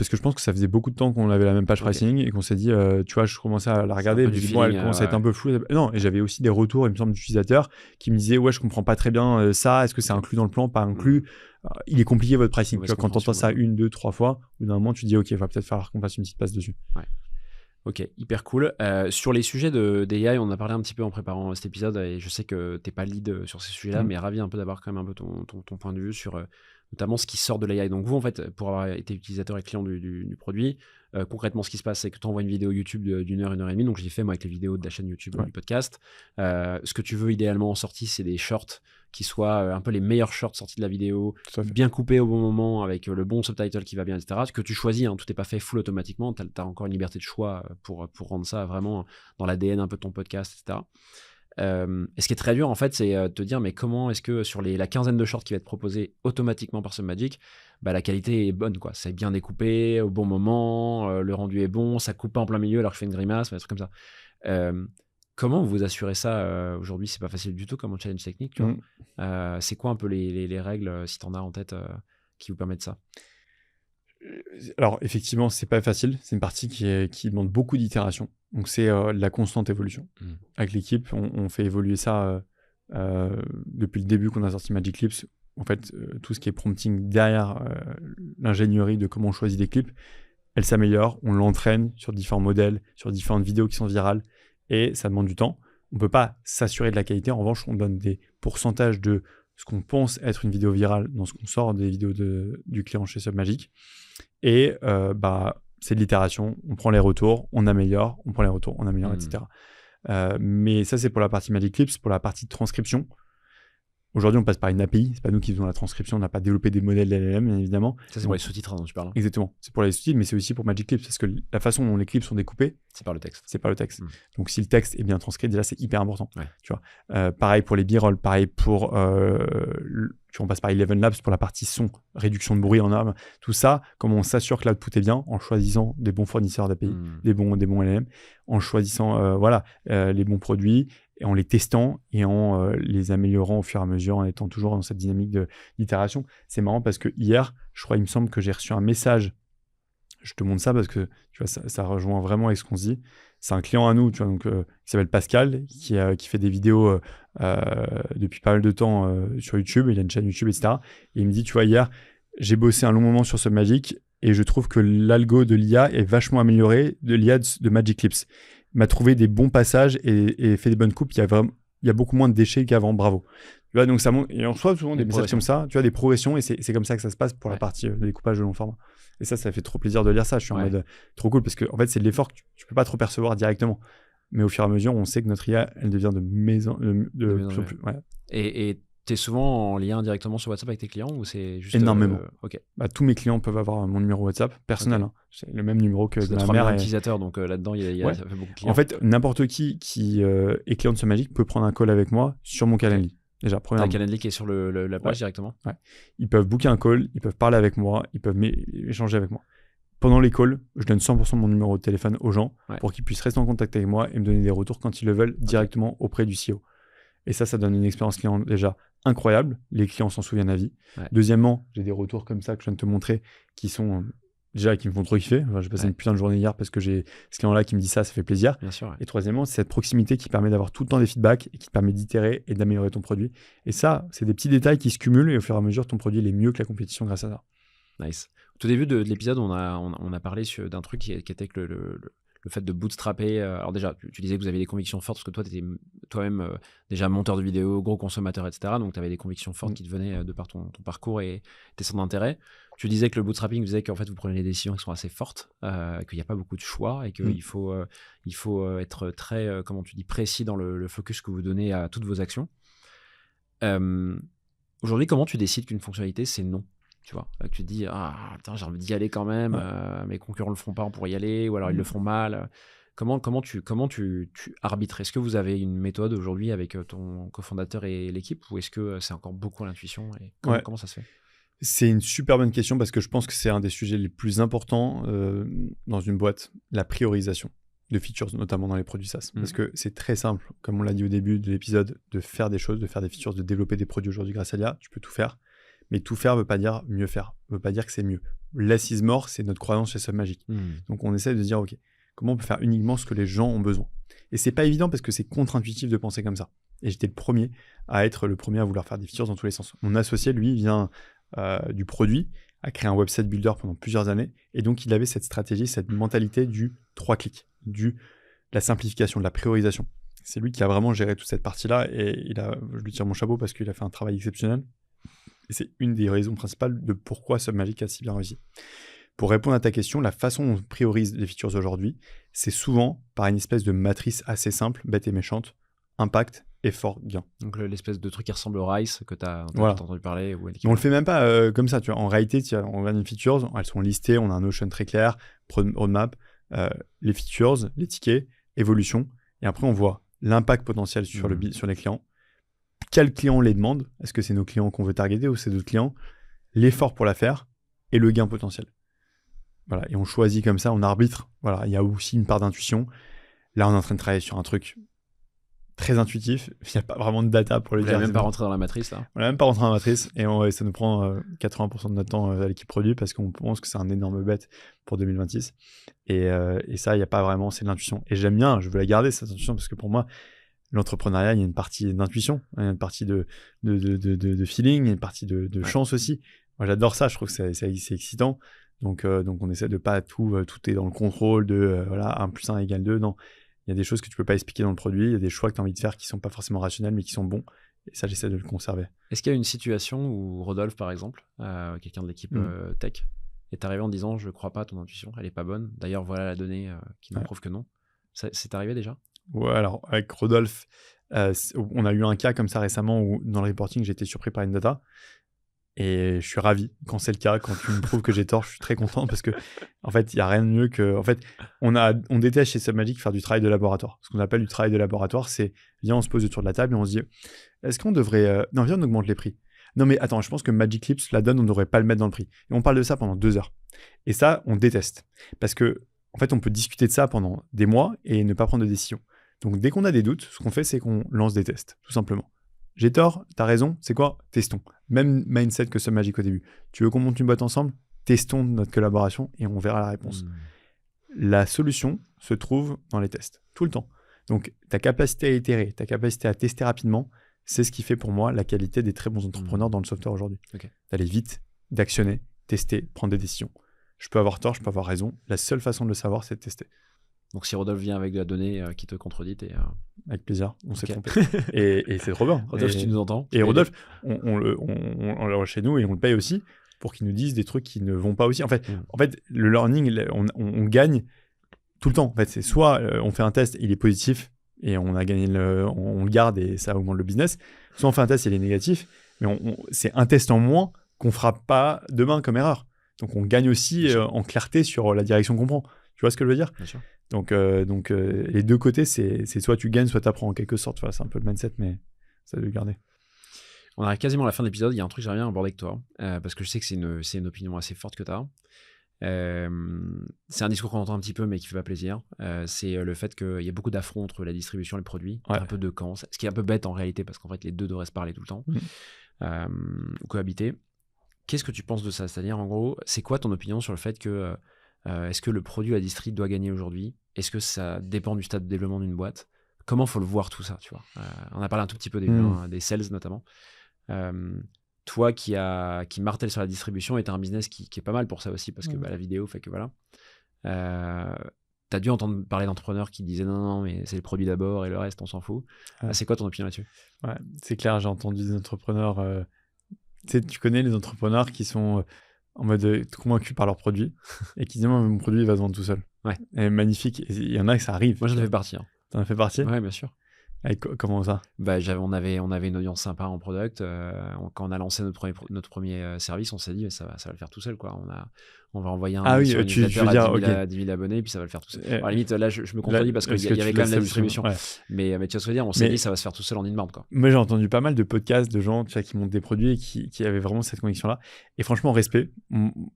[SPEAKER 2] que je pense que ça faisait beaucoup de temps qu'on avait la même page pricing et qu'on s'est dit, tu vois, je commençais à la regarder, elle commence à être un peu floue. Non, et j'avais aussi des retours, il me semble, d'utilisateurs qui me disaient, ouais, je comprends pas très bien ça, est-ce que c'est inclus dans le plan, pas inclus? Il est compliqué votre pricing. Tu vois, quand tu entends ça 1, 2, 3 fois, au bout d'un moment, tu dis, OK, il va peut-être falloir qu'on fasse une petite passe dessus.
[SPEAKER 1] Ouais. Ok, hyper cool. Sur les sujets d'AI, on a parlé un petit peu en préparant cet épisode et je sais que tu n'es pas lead sur ces sujets-là, mais ravi un peu d'avoir quand même un peu ton point de vue sur notamment ce qui sort de l'AI. Donc vous, en fait, pour avoir été utilisateur et client du produit, concrètement, ce qui se passe, c'est que tu envoies une vidéo YouTube d'une heure, 1h30. Donc, je l'ai fait moi avec les vidéos de la chaîne YouTube du podcast. Ce que tu veux idéalement en sortie, c'est des shorts qui soient un peu les meilleurs shorts sortis de la vidéo, bien coupés au bon moment, avec le bon subtitle qui va bien, etc. Ce que tu choisis, tout n'est pas fait full automatiquement. Tu as encore une liberté de choix pour rendre ça vraiment dans l'ADN un peu de ton podcast, etc. Et ce qui est très dur en fait, c'est te dire mais comment est-ce que sur la quinzaine de shorts qui va être proposée automatiquement par Submagic, la qualité est bonne, quoi. C'est bien découpé au bon moment, le rendu est bon, ça coupe pas en plein milieu alors que je fais une grimace, des trucs comme ça. Comment vous assurez ça aujourd'hui? C'est pas facile du tout comme un challenge technique, tu vois. C'est quoi un peu les règles, si tu en as en tête, qui vous permettent ça?
[SPEAKER 2] Alors effectivement, c'est pas facile. C'est une partie qui demande beaucoup d'itération. Donc c'est la constante évolution. Avec l'équipe, on fait évoluer ça depuis le début qu'on a sorti Magic Clips. En fait, tout ce qui est prompting derrière l'ingénierie de comment on choisit des clips, elle s'améliore. On l'entraîne sur différents modèles, sur différentes vidéos qui sont virales. Et ça demande du temps. On ne peut pas s'assurer de la qualité. En revanche, on donne des pourcentages de ce qu'on pense être une vidéo virale dans ce qu'on sort des vidéos du client chez Submagic. Et c'est de l'itération. On prend les retours, on améliore, on prend les retours, on améliore, etc. Mais ça, c'est pour la partie Magic Clips. Pour la partie transcription, aujourd'hui, on passe par une API. C'est pas nous qui faisons la transcription. On n'a pas développé des modèles LLM, bien évidemment.
[SPEAKER 1] Ça, c'est pour les sous-titres dont tu parles.
[SPEAKER 2] Exactement. C'est pour les sous-titres, mais c'est aussi pour Magic Clips. Parce que la façon dont les clips sont découpés,
[SPEAKER 1] c'est par le texte.
[SPEAKER 2] C'est par le texte. Donc, si le texte est bien transcrit, déjà, c'est hyper important. Tu vois. Pareil pour les B-roll. Pareil pour... on passe par Eleven Labs pour la partie son, réduction de bruit en arme. Tout ça, comment on s'assure que l'output est bien en choisissant des bons fournisseurs d'API, des bons LLM, en choisissant les bons produits, et en les testant et en les améliorant au fur et à mesure, en étant toujours dans cette dynamique d'itération. C'est marrant parce que hier, je crois, il me semble que j'ai reçu un message. Je te montre ça parce que tu vois, ça rejoint vraiment avec ce qu'on se dit. C'est un client à nous, tu vois, donc, qui s'appelle Pascal, qui fait des vidéos depuis pas mal de temps sur YouTube. Il a une chaîne YouTube, etc. Et il me dit, tu vois, hier, j'ai bossé un long moment sur Submagic et je trouve que l'algo de l'IA est vachement amélioré, de l'IA de Magic Clips. Il m'a trouvé des bons passages et fait des bonnes coupes. Il y a beaucoup moins de déchets qu'avant. Bravo. Tu vois, donc ça montre, et on reçoit souvent des messages comme ça, tu vois, des progressions, et c'est comme ça que ça se passe pour la partie de découpage de long format. Et ça fait trop plaisir de lire ça. Je suis en mode trop cool parce que en fait, c'est de l'effort que tu peux pas trop percevoir directement. Mais au fur et à mesure, on sait que notre IA, elle devient de plus en plus. Ouais.
[SPEAKER 1] Et tu es souvent en lien directement sur WhatsApp avec tes clients ou c'est juste...
[SPEAKER 2] Énormément. Tous mes clients peuvent avoir mon numéro WhatsApp personnel. C'est le même numéro que de ma mère.
[SPEAKER 1] C'est utilisateur, donc là-dedans, ça fait beaucoup de clients.
[SPEAKER 2] En fait, n'importe qui est client de Submagic peut prendre un call avec moi sur mon Calendly. Déjà,
[SPEAKER 1] premièrement. T'as Calendly qui est sur la page directement.
[SPEAKER 2] Ouais. Ils peuvent booker un call, ils peuvent parler avec moi, ils peuvent échanger avec moi. Pendant les calls, je donne 100% de mon numéro de téléphone aux gens pour qu'ils puissent rester en contact avec moi et me donner des retours quand ils le veulent directement auprès du CEO. Et ça donne une expérience client déjà incroyable. Les clients s'en souviennent à vie. Deuxièmement, j'ai des retours comme ça que je viens de te montrer qui sont déjà qui me font trop kiffer. J'ai passé une putain de journée hier parce que j'ai ce client-là qui me dit ça fait plaisir.
[SPEAKER 1] Bien sûr,
[SPEAKER 2] Et troisièmement, c'est cette proximité qui permet d'avoir tout le temps des feedbacks et qui te permet d'itérer et d'améliorer ton produit. Et ça, c'est des petits détails qui se cumulent et au fur et à mesure, ton produit il est mieux que la compétition grâce à ça.
[SPEAKER 1] Nice. Au tout début de l'épisode, on a parlé d'un truc qui était que le fait de bootstrapper. Alors déjà, tu disais que vous aviez des convictions fortes parce que toi, tu étais toi-même déjà monteur de vidéos, gros consommateur, etc. Donc, tu avais des convictions fortes qui te venaient de par ton parcours et tes centres d'intérêt. Tu disais que le bootstrapping faisait qu'en fait, vous prenez des décisions qui sont assez fortes, qu'il n'y a pas beaucoup de choix et qu'il faut être très, comment tu dis, précis dans le focus que vous donnez à toutes vos actions. Aujourd'hui, comment tu décides qu'une fonctionnalité, c'est non? Tu vois, que tu te dis, putain, j'ai envie d'y aller quand même, mes concurrents le font pas, on pourrait y aller, ou alors ils le font mal. Comment tu arbitres? Est-ce que vous avez une méthode aujourd'hui avec ton cofondateur et l'équipe, ou est-ce que c'est encore beaucoup à l'intuition et comment ça se fait?
[SPEAKER 2] C'est une super bonne question parce que je pense que c'est un des sujets les plus importants dans une boîte, la priorisation de features, notamment dans les produits SaaS. Parce que c'est très simple, comme on l'a dit au début de l'épisode, de faire des choses, de faire des features, de développer des produits aujourd'hui grâce à l'IA. Tu peux tout faire, mais tout faire ne veut pas dire mieux faire, ne veut pas dire que c'est mieux. Less is more, c'est notre croyance chez SubMagic. Donc on essaie de se dire, ok, comment on peut faire uniquement ce que les gens ont besoin? Et c'est pas évident parce que c'est contre-intuitif de penser comme ça. Et j'étais le premier à vouloir faire des features dans tous les sens. Mon associé, lui, vient du produit, a créé un website builder pendant plusieurs années, et donc il avait cette stratégie, cette mentalité du 3 clics, de la simplification, de la priorisation. C'est lui qui a vraiment géré toute cette partie-là, et je lui tire mon chapeau parce qu'il a fait un travail exceptionnel, et c'est une des raisons principales de pourquoi SubMagic a si bien réussi. Pour répondre à ta question, la façon dont on priorise les features aujourd'hui, c'est souvent par une espèce de matrice assez simple, bête et méchante, impact, effort, gain.
[SPEAKER 1] Donc l'espèce de truc qui ressemble au RICE que tu as entendu parler.
[SPEAKER 2] On le fait même pas comme ça, tu vois. En réalité, on regarde les features, elles sont listées, on a un notion très clair, roadmap, les features, les tickets, évolution, et après on voit l'impact potentiel sur les clients. Quels clients on les demande? Est-ce que c'est nos clients qu'on veut targeter ou c'est d'autres clients? L'effort pour la faire et le gain potentiel. Voilà, et on choisit comme ça, on arbitre. Voilà, il y a aussi une part d'intuition. Là, on est en train de travailler sur un truc très intuitif. Il n'y a pas vraiment de data pour le dire.
[SPEAKER 1] On n'est même pas rentré dans la matrice, là.
[SPEAKER 2] On n'est même pas rentré dans la matrice et ça nous prend 80% de notre temps à l'équipe produit parce qu'on pense que c'est un énorme bet pour 2026. Et ça, il n'y a pas vraiment, c'est de l'intuition. Et j'aime bien, je veux la garder, cette intuition, parce que pour moi, l'entrepreneuriat, il y a une partie d'intuition, il y a une partie de feeling, il y a une partie de chance aussi. Moi, j'adore ça, je trouve que c'est excitant. Donc on essaie de pas tout est dans le contrôle de 1 + 1 = 2. Non, il y a des choses que tu peux pas expliquer dans le produit, il y a des choix que tu as envie de faire qui sont pas forcément rationnels mais qui sont bons. Et ça, j'essaie de le conserver.
[SPEAKER 1] Est-ce qu'il y a une situation où Rodolphe, par exemple, quelqu'un de l'équipe tech, est arrivé en disant « Je crois pas à ton intuition, elle est pas bonne. D'ailleurs, voilà la donnée qui nous prouve que non ». C'est arrivé déjà? Ouais,
[SPEAKER 2] alors avec Rodolphe, on a eu un cas comme ça récemment où dans le reporting, j'ai été surpris par une data. Et je suis ravi quand c'est le cas, quand tu me prouves que j'ai tort, je suis très content parce que en fait, il n'y a rien de mieux que. En fait, on déteste chez SubMagic faire du travail de laboratoire. Ce qu'on appelle du travail de laboratoire, c'est viens, on se pose autour de la table et on se dit est-ce qu'on devrait. Non, viens, on augmente les prix. Non, mais attends, je pense que Magic Clips, la donne, on ne devrait pas le mettre dans le prix. Et on parle de ça pendant 2 heures. Et ça, on déteste. Parce que, en fait, on peut discuter de ça pendant des mois et ne pas prendre de décision. Donc, dès qu'on a des doutes, ce qu'on fait, c'est qu'on lance des tests, tout simplement. J'ai tort, t'as raison, c'est quoi? Testons. Même mindset que SubMagic au début. Tu veux qu'on monte une boîte ensemble? Testons notre collaboration et on verra la réponse. La solution se trouve dans les tests, tout le temps. Donc, ta capacité à itérer, ta capacité à tester rapidement, c'est ce qui fait pour moi la qualité des très bons entrepreneurs dans le software aujourd'hui. D'aller vite, d'actionner, tester, prendre des décisions. Je peux avoir tort, je peux avoir raison. La seule façon de le savoir, c'est de tester.
[SPEAKER 1] Donc, si Rodolphe vient avec de la donnée qui te contredit,
[SPEAKER 2] avec plaisir, on s'est trompé. Et c'est trop bien.
[SPEAKER 1] Rodolphe, si tu nous entends.
[SPEAKER 2] Et Rodolphe, on l'a chez nous et on le paye aussi pour qu'il nous dise des trucs qui ne vont pas aussi. En fait, le learning, on gagne tout le temps. En fait, c'est soit on fait un test, il est positif et on a gagné on le garde et ça augmente le business. Soit on fait un test, il est négatif, mais c'est un test en moins qu'on fera pas demain comme erreur. Donc on gagne aussi en clarté sur la direction qu'on prend. Tu vois ce que je veux dire?
[SPEAKER 1] Bien sûr.
[SPEAKER 2] Donc les deux côtés, c'est soit tu gagnes, soit tu apprends en quelque sorte. Voilà, c'est un peu le mindset, mais ça doit le garder.
[SPEAKER 1] On arrive quasiment à la fin de l'épisode. Il y a un truc que j'aimerais bien aborder avec toi, parce que je sais que c'est une opinion assez forte que tu as. C'est un discours qu'on entend un petit peu, mais qui fait pas plaisir. C'est le fait qu'il y a beaucoup d'affronts entre la distribution et le produit, un peu de camps, ce qui est un peu bête en réalité, parce qu'en fait, les deux devraient se parler tout le temps, ou cohabiter. Qu'est-ce que tu penses de ça? C'est-à-dire, en gros, c'est quoi ton opinion sur le fait que est-ce que le produit à distri doit gagner aujourd'hui? Est-ce que ça dépend du stade de développement d'une boîte? Comment faut le voir tout ça, tu vois? On a parlé un tout petit peu des sales notamment. Toi qui martèle sur la distribution et tu as un business qui est pas mal pour ça aussi parce que la vidéo fait que voilà. Tu as dû entendre parler d'entrepreneurs qui disaient non, mais c'est le produit d'abord et le reste on s'en fout. C'est quoi ton opinion là-dessus?
[SPEAKER 2] C'est clair, j'ai entendu des entrepreneurs. Tu connais les entrepreneurs qui sont en mode convaincus par leur produit et qui disent moi, mon produit il va se vendre tout seul.
[SPEAKER 1] Ouais.
[SPEAKER 2] Et magnifique. Et il y en a que ça arrive.
[SPEAKER 1] Moi, j'en ai fait partie. Hein.
[SPEAKER 2] T'en as fait partie?
[SPEAKER 1] Ouais, bien sûr.
[SPEAKER 2] Comment ça?
[SPEAKER 1] Bah, on avait une audience sympa en product. Quand on a lancé notre premier service, on s'est dit ça va le faire tout seul, quoi. On va envoyer un mail sur une newsletter à 10 000 abonnés, puis ça va le faire tout seul. Alors, à la limite, là, je me contredis parce qu'il y avait quand même la distribution. Ouais. Mais tu vois ce que je veux dire, on s'est dit ça va se faire tout seul en inbound, quoi.
[SPEAKER 2] Moi, j'ai entendu pas mal de podcasts de gens qui montent des produits et qui avaient vraiment cette conviction-là. Et franchement, respect,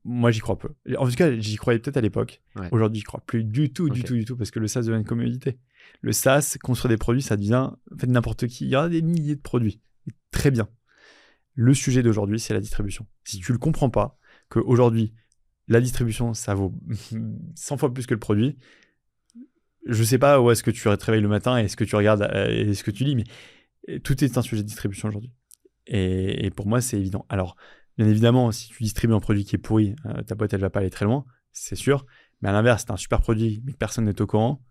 [SPEAKER 2] moi, j'y crois peu. En tout cas, j'y croyais peut-être à l'époque. Ouais. Aujourd'hui, j'y crois plus du tout, du tout, parce que le SaaS devient une commodité. Le SaaS, construire des produits, ça devient en fait n'importe qui. Il y aura des milliers de produits. Et très bien. Le sujet d'aujourd'hui, c'est la distribution. Si tu ne le comprends pas, qu'aujourd'hui, la distribution, ça vaut 100 fois plus que le produit, je ne sais pas où est-ce que tu te réveilles le matin et ce que tu regardes et ce que tu lis, mais tout est un sujet de distribution aujourd'hui. Et pour moi, c'est évident. Alors, bien évidemment, si tu distribues un produit qui est pourri, ta boîte, elle ne va pas aller très loin, c'est sûr. Mais à l'inverse, tu as un super produit, mais que personne n'est au courant,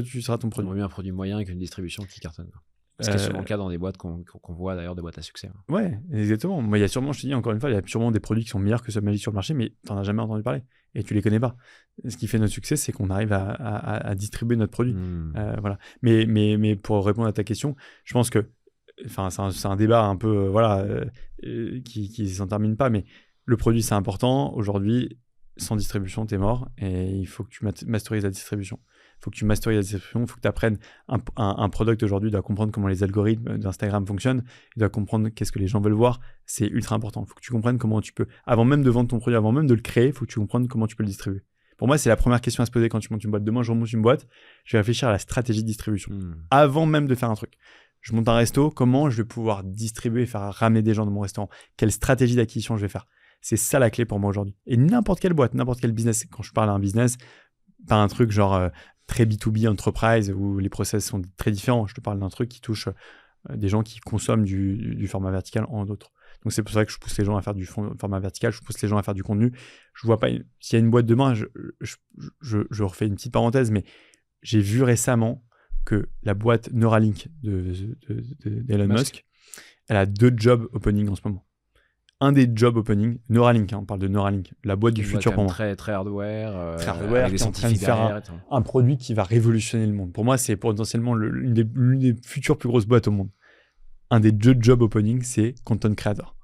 [SPEAKER 2] tu seras ton produit.
[SPEAKER 1] On a un produit moyen avec une distribution qui cartonne. Ce qui est souvent le cas dans des boîtes qu'on voit d'ailleurs, des boîtes à succès.
[SPEAKER 2] Ouais, exactement. Moi, il y a sûrement, je te dis encore une fois, il y a sûrement des produits qui sont meilleurs que SubMagic sur le marché, mais tu n'en as jamais entendu parler et tu les connais pas. Ce qui fait notre succès, c'est qu'on arrive à distribuer notre produit. Voilà. Mais pour répondre à ta question, je pense que, c'est un débat un peu, qui s'en termine pas, mais le produit, c'est important. Aujourd'hui, sans distribution, t'es mort et il faut que tu masterises la distribution. Il faut que tu masterises la distribution, il faut que tu apprennes un product aujourd'hui, doit comprendre comment les algorithmes d'Instagram fonctionnent, il doit comprendre qu'est-ce que les gens veulent voir, c'est ultra important. Il faut que tu comprennes comment tu peux, avant même de vendre ton produit, avant même de le créer, il faut que tu comprennes comment tu peux le distribuer. Pour moi, c'est la première question à se poser quand tu montes une boîte. Demain, je remonte une boîte, je vais réfléchir à la stratégie de distribution, avant même de faire un truc. Je monte un resto, comment je vais pouvoir distribuer et faire ramener des gens dans mon restaurant? Quelle stratégie d'acquisition je vais faire? C'est ça la clé pour moi aujourd'hui. Et n'importe quelle boîte, n'importe quel business, quand je parle à un business, pas un truc genre très B2B enterprise où les process sont très différents. Je te parle d'un truc qui touche des gens qui consomment du format vertical en d'autres. Donc c'est pour ça que je pousse les gens à faire du format vertical, je pousse les gens à faire du contenu. Je vois pas, s'il y a une boîte demain, je refais une petite parenthèse, mais j'ai vu récemment que la boîte Neuralink d'Elon Musk, elle a 2 jobs opening en ce moment. Un des job openings, Neuralink, on parle de Neuralink, la boîte du futur pour moi.
[SPEAKER 1] Très hardware,
[SPEAKER 2] avec des scientifiques derrière. Un produit qui va révolutionner le monde. Pour moi, c'est potentiellement l'une des futures plus grosses boîtes au monde. Un des 2 job openings, c'est Content Creator.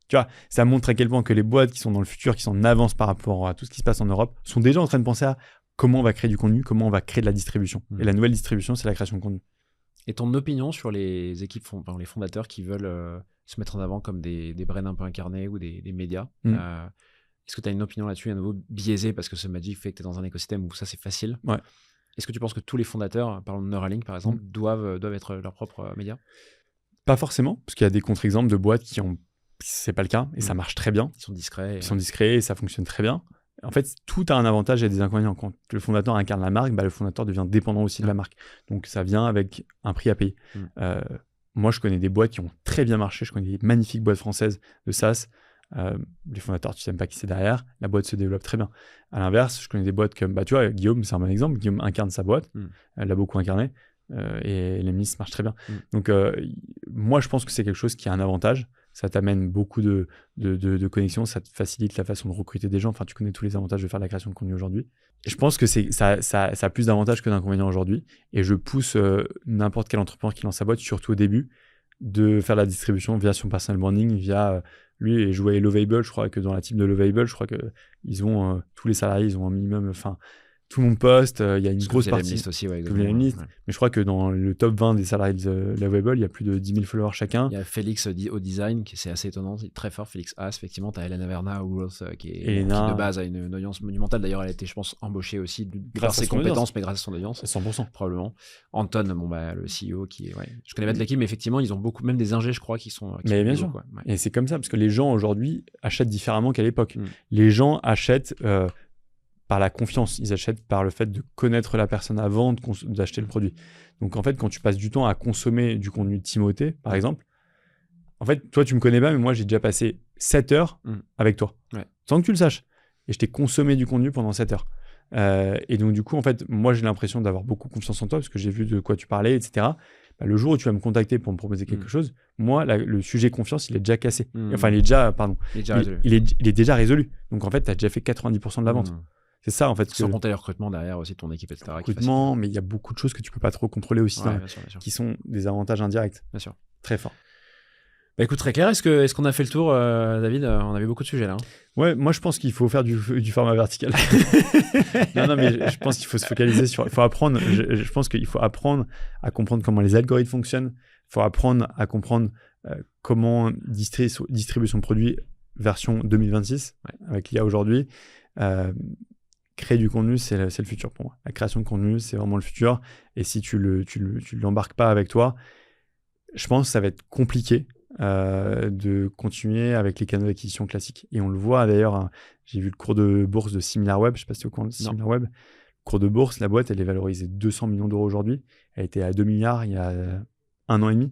[SPEAKER 2] Tu vois, ça montre à quel point que les boîtes qui sont dans le futur, qui sont en avance par rapport à tout ce qui se passe en Europe, sont déjà en train de penser à comment on va créer du contenu, comment on va créer de la distribution. Et la nouvelle distribution, c'est la création de contenu.
[SPEAKER 1] Et ton opinion sur les équipes, les fondateurs qui veulent se mettre en avant comme des brands un peu incarnés ou des médias. Est-ce que tu as une opinion là-dessus, à nouveau biaisée parce que SubMagic fait que tu es dans un écosystème où ça c'est facile?
[SPEAKER 2] Ouais.
[SPEAKER 1] Est-ce que tu penses que tous les fondateurs, parlons de Neuralink par exemple, doivent être leurs propres médias?
[SPEAKER 2] Pas forcément, parce qu'il y a des contre-exemples de boîtes qui ont, c'est pas le cas et ça marche très bien.
[SPEAKER 1] Ils sont discrets.
[SPEAKER 2] Ils sont discrets et ça fonctionne très bien. En fait, tout a un avantage et des inconvénients. Quand le fondateur incarne la marque, le fondateur devient dépendant aussi de la marque. Donc, ça vient avec un prix à payer. Moi, je connais des boîtes qui ont très bien marché. Je connais des magnifiques boîtes françaises de SaaS. Les fondateurs, tu ne sais même pas qui c'est derrière. La boîte se développe très bien. À l'inverse, je connais des boîtes comme, tu vois, Guillaume, c'est un bon exemple. Guillaume incarne sa boîte. Elle l'a beaucoup incarné. Et les ministres marchent très bien. Donc, moi, je pense que c'est quelque chose qui a un avantage. Ça t'amène beaucoup de connexions, ça te facilite la façon de recruter des gens. Enfin, tu connais tous les avantages de faire de la création de contenu aujourd'hui. Et je pense que ça a plus d'avantages que d'inconvénients aujourd'hui. Et je pousse n'importe quel entrepreneur qui lance sa boîte, surtout au début, de faire la distribution via son personal branding, via lui et jouer Lovable. Je crois que dans la team de Lovable, je crois que ils ont tous les salariés, ils ont un minimum. Tout le monde poste, il y a une grosse partie.
[SPEAKER 1] Aussi, ouais,
[SPEAKER 2] mais je crois que dans le top 20 des salariés de Lovable, il y a plus de 10 000 followers chacun.
[SPEAKER 1] Il y a Félix au design, qui c'est assez étonnant, c'est très fort. Félix Haas, effectivement, tu as Elena Verna ou Roth, qui de base a une audience monumentale. D'ailleurs, elle a été, je pense, embauchée aussi grâce à ses compétences, mais grâce à son audience.
[SPEAKER 2] 100%.
[SPEAKER 1] Probablement. Anton, le CEO, qui est. Ouais. Je connais pas de l'équipe, mais effectivement, ils ont beaucoup, même des ingés, je crois, qui sont.
[SPEAKER 2] Mais bien sûr. Ouais. Et c'est comme ça, parce que les gens aujourd'hui achètent différemment qu'à l'époque. Les gens achètent. Par la confiance, ils achètent par le fait de connaître la personne avant d'acheter le produit. Donc en fait, quand tu passes du temps à consommer du contenu de Timothée, par exemple, en fait, toi tu me connais pas, mais moi j'ai déjà passé 7 heures avec toi, sans que tu le saches. Et je t'ai consommé du contenu pendant 7 heures. Et donc du coup, en fait, moi j'ai l'impression d'avoir beaucoup confiance en toi, parce que j'ai vu de quoi tu parlais, etc. bah, le jour où tu vas me contacter pour me proposer quelque chose, moi, le sujet confiance, il est déjà cassé.
[SPEAKER 1] Mmh.
[SPEAKER 2] Enfin, il est déjà
[SPEAKER 1] résolu.
[SPEAKER 2] il est déjà résolu. Donc, en fait, tu as déjà fait 90% de la vente. C'est ça, en fait.
[SPEAKER 1] Sans compter le recrutement derrière aussi, ton équipe, etc.
[SPEAKER 2] Recrutement, mais il y a beaucoup de choses que tu peux pas trop contrôler aussi,
[SPEAKER 1] bien sûr.
[SPEAKER 2] qui sont des avantages indirects.
[SPEAKER 1] Bien sûr.
[SPEAKER 2] Très fort.
[SPEAKER 1] Bah écoute, très clair. Est-ce qu'on a fait le tour, David? On avait beaucoup de sujets là.
[SPEAKER 2] Ouais, moi je pense qu'il faut faire du format vertical. non, mais je pense qu'il faut se focaliser sur. Il faut apprendre. Je pense qu'il faut apprendre à comprendre comment les algorithmes fonctionnent. Il faut apprendre à comprendre comment distribuer son produit version 2026 avec l'IA aujourd'hui. Créer du contenu, c'est le futur pour moi. La création de contenu, c'est vraiment le futur. Et si tu l'embarques pas avec toi, je pense que ça va être compliqué de continuer avec les canaux d'acquisition classiques. Et on le voit d'ailleurs, hein, j'ai vu le cours de bourse de SimilarWeb, je ne sais pas si tu es au courant de SimilarWeb. Le cours de bourse, la boîte, elle est valorisée 200 millions d'euros aujourd'hui. Elle était à 2 milliards il y a 1 an et demi.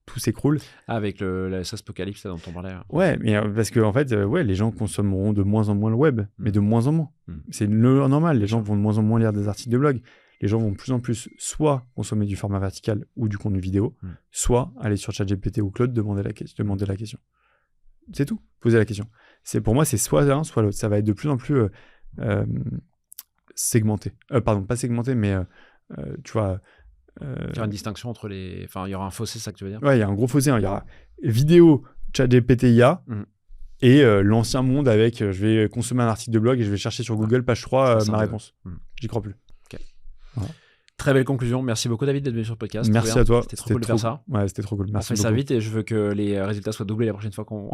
[SPEAKER 2] Tout s'écroule.
[SPEAKER 1] Avec la SaaSpocalypse dont on parlait.
[SPEAKER 2] Ouais, mais parce que en fait, les gens consommeront de moins en moins le web, mais de moins en moins. C'est normal, les gens vont de moins en moins lire des articles de blog. Les gens vont de plus en plus soit consommer du format vertical ou du contenu vidéo, soit aller sur ChatGPT ou Claude demander la question. C'est tout, poser la question. Pour moi, c'est soit l'un, soit l'autre. Ça va être de plus en plus segmenté. Pardon, pas segmenté, mais tu vois...
[SPEAKER 1] Il y aura une distinction entre les... Enfin, il y aura un fossé, c'est ça que tu veux dire?
[SPEAKER 2] Ouais, il y a un gros fossé. Hein. Il y aura vidéo, ChatGPT, IA, et l'ancien monde avec je vais consommer un article de blog et je vais chercher sur Google, page 3, ma réponse. J'y crois plus.
[SPEAKER 1] Okay. Voilà. Très belle conclusion. Merci beaucoup, David, d'être venu sur le podcast.
[SPEAKER 2] Merci à toi.
[SPEAKER 1] C'était trop cool de faire ça.
[SPEAKER 2] Ouais, c'était trop cool. Merci
[SPEAKER 1] on fait ça vite et je veux que les résultats soient doublés la prochaine fois qu'on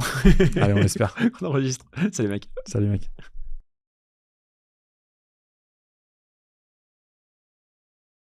[SPEAKER 2] Allez, on espère.
[SPEAKER 1] qu'on enregistre. Salut, mec.
[SPEAKER 2] Salut, mec.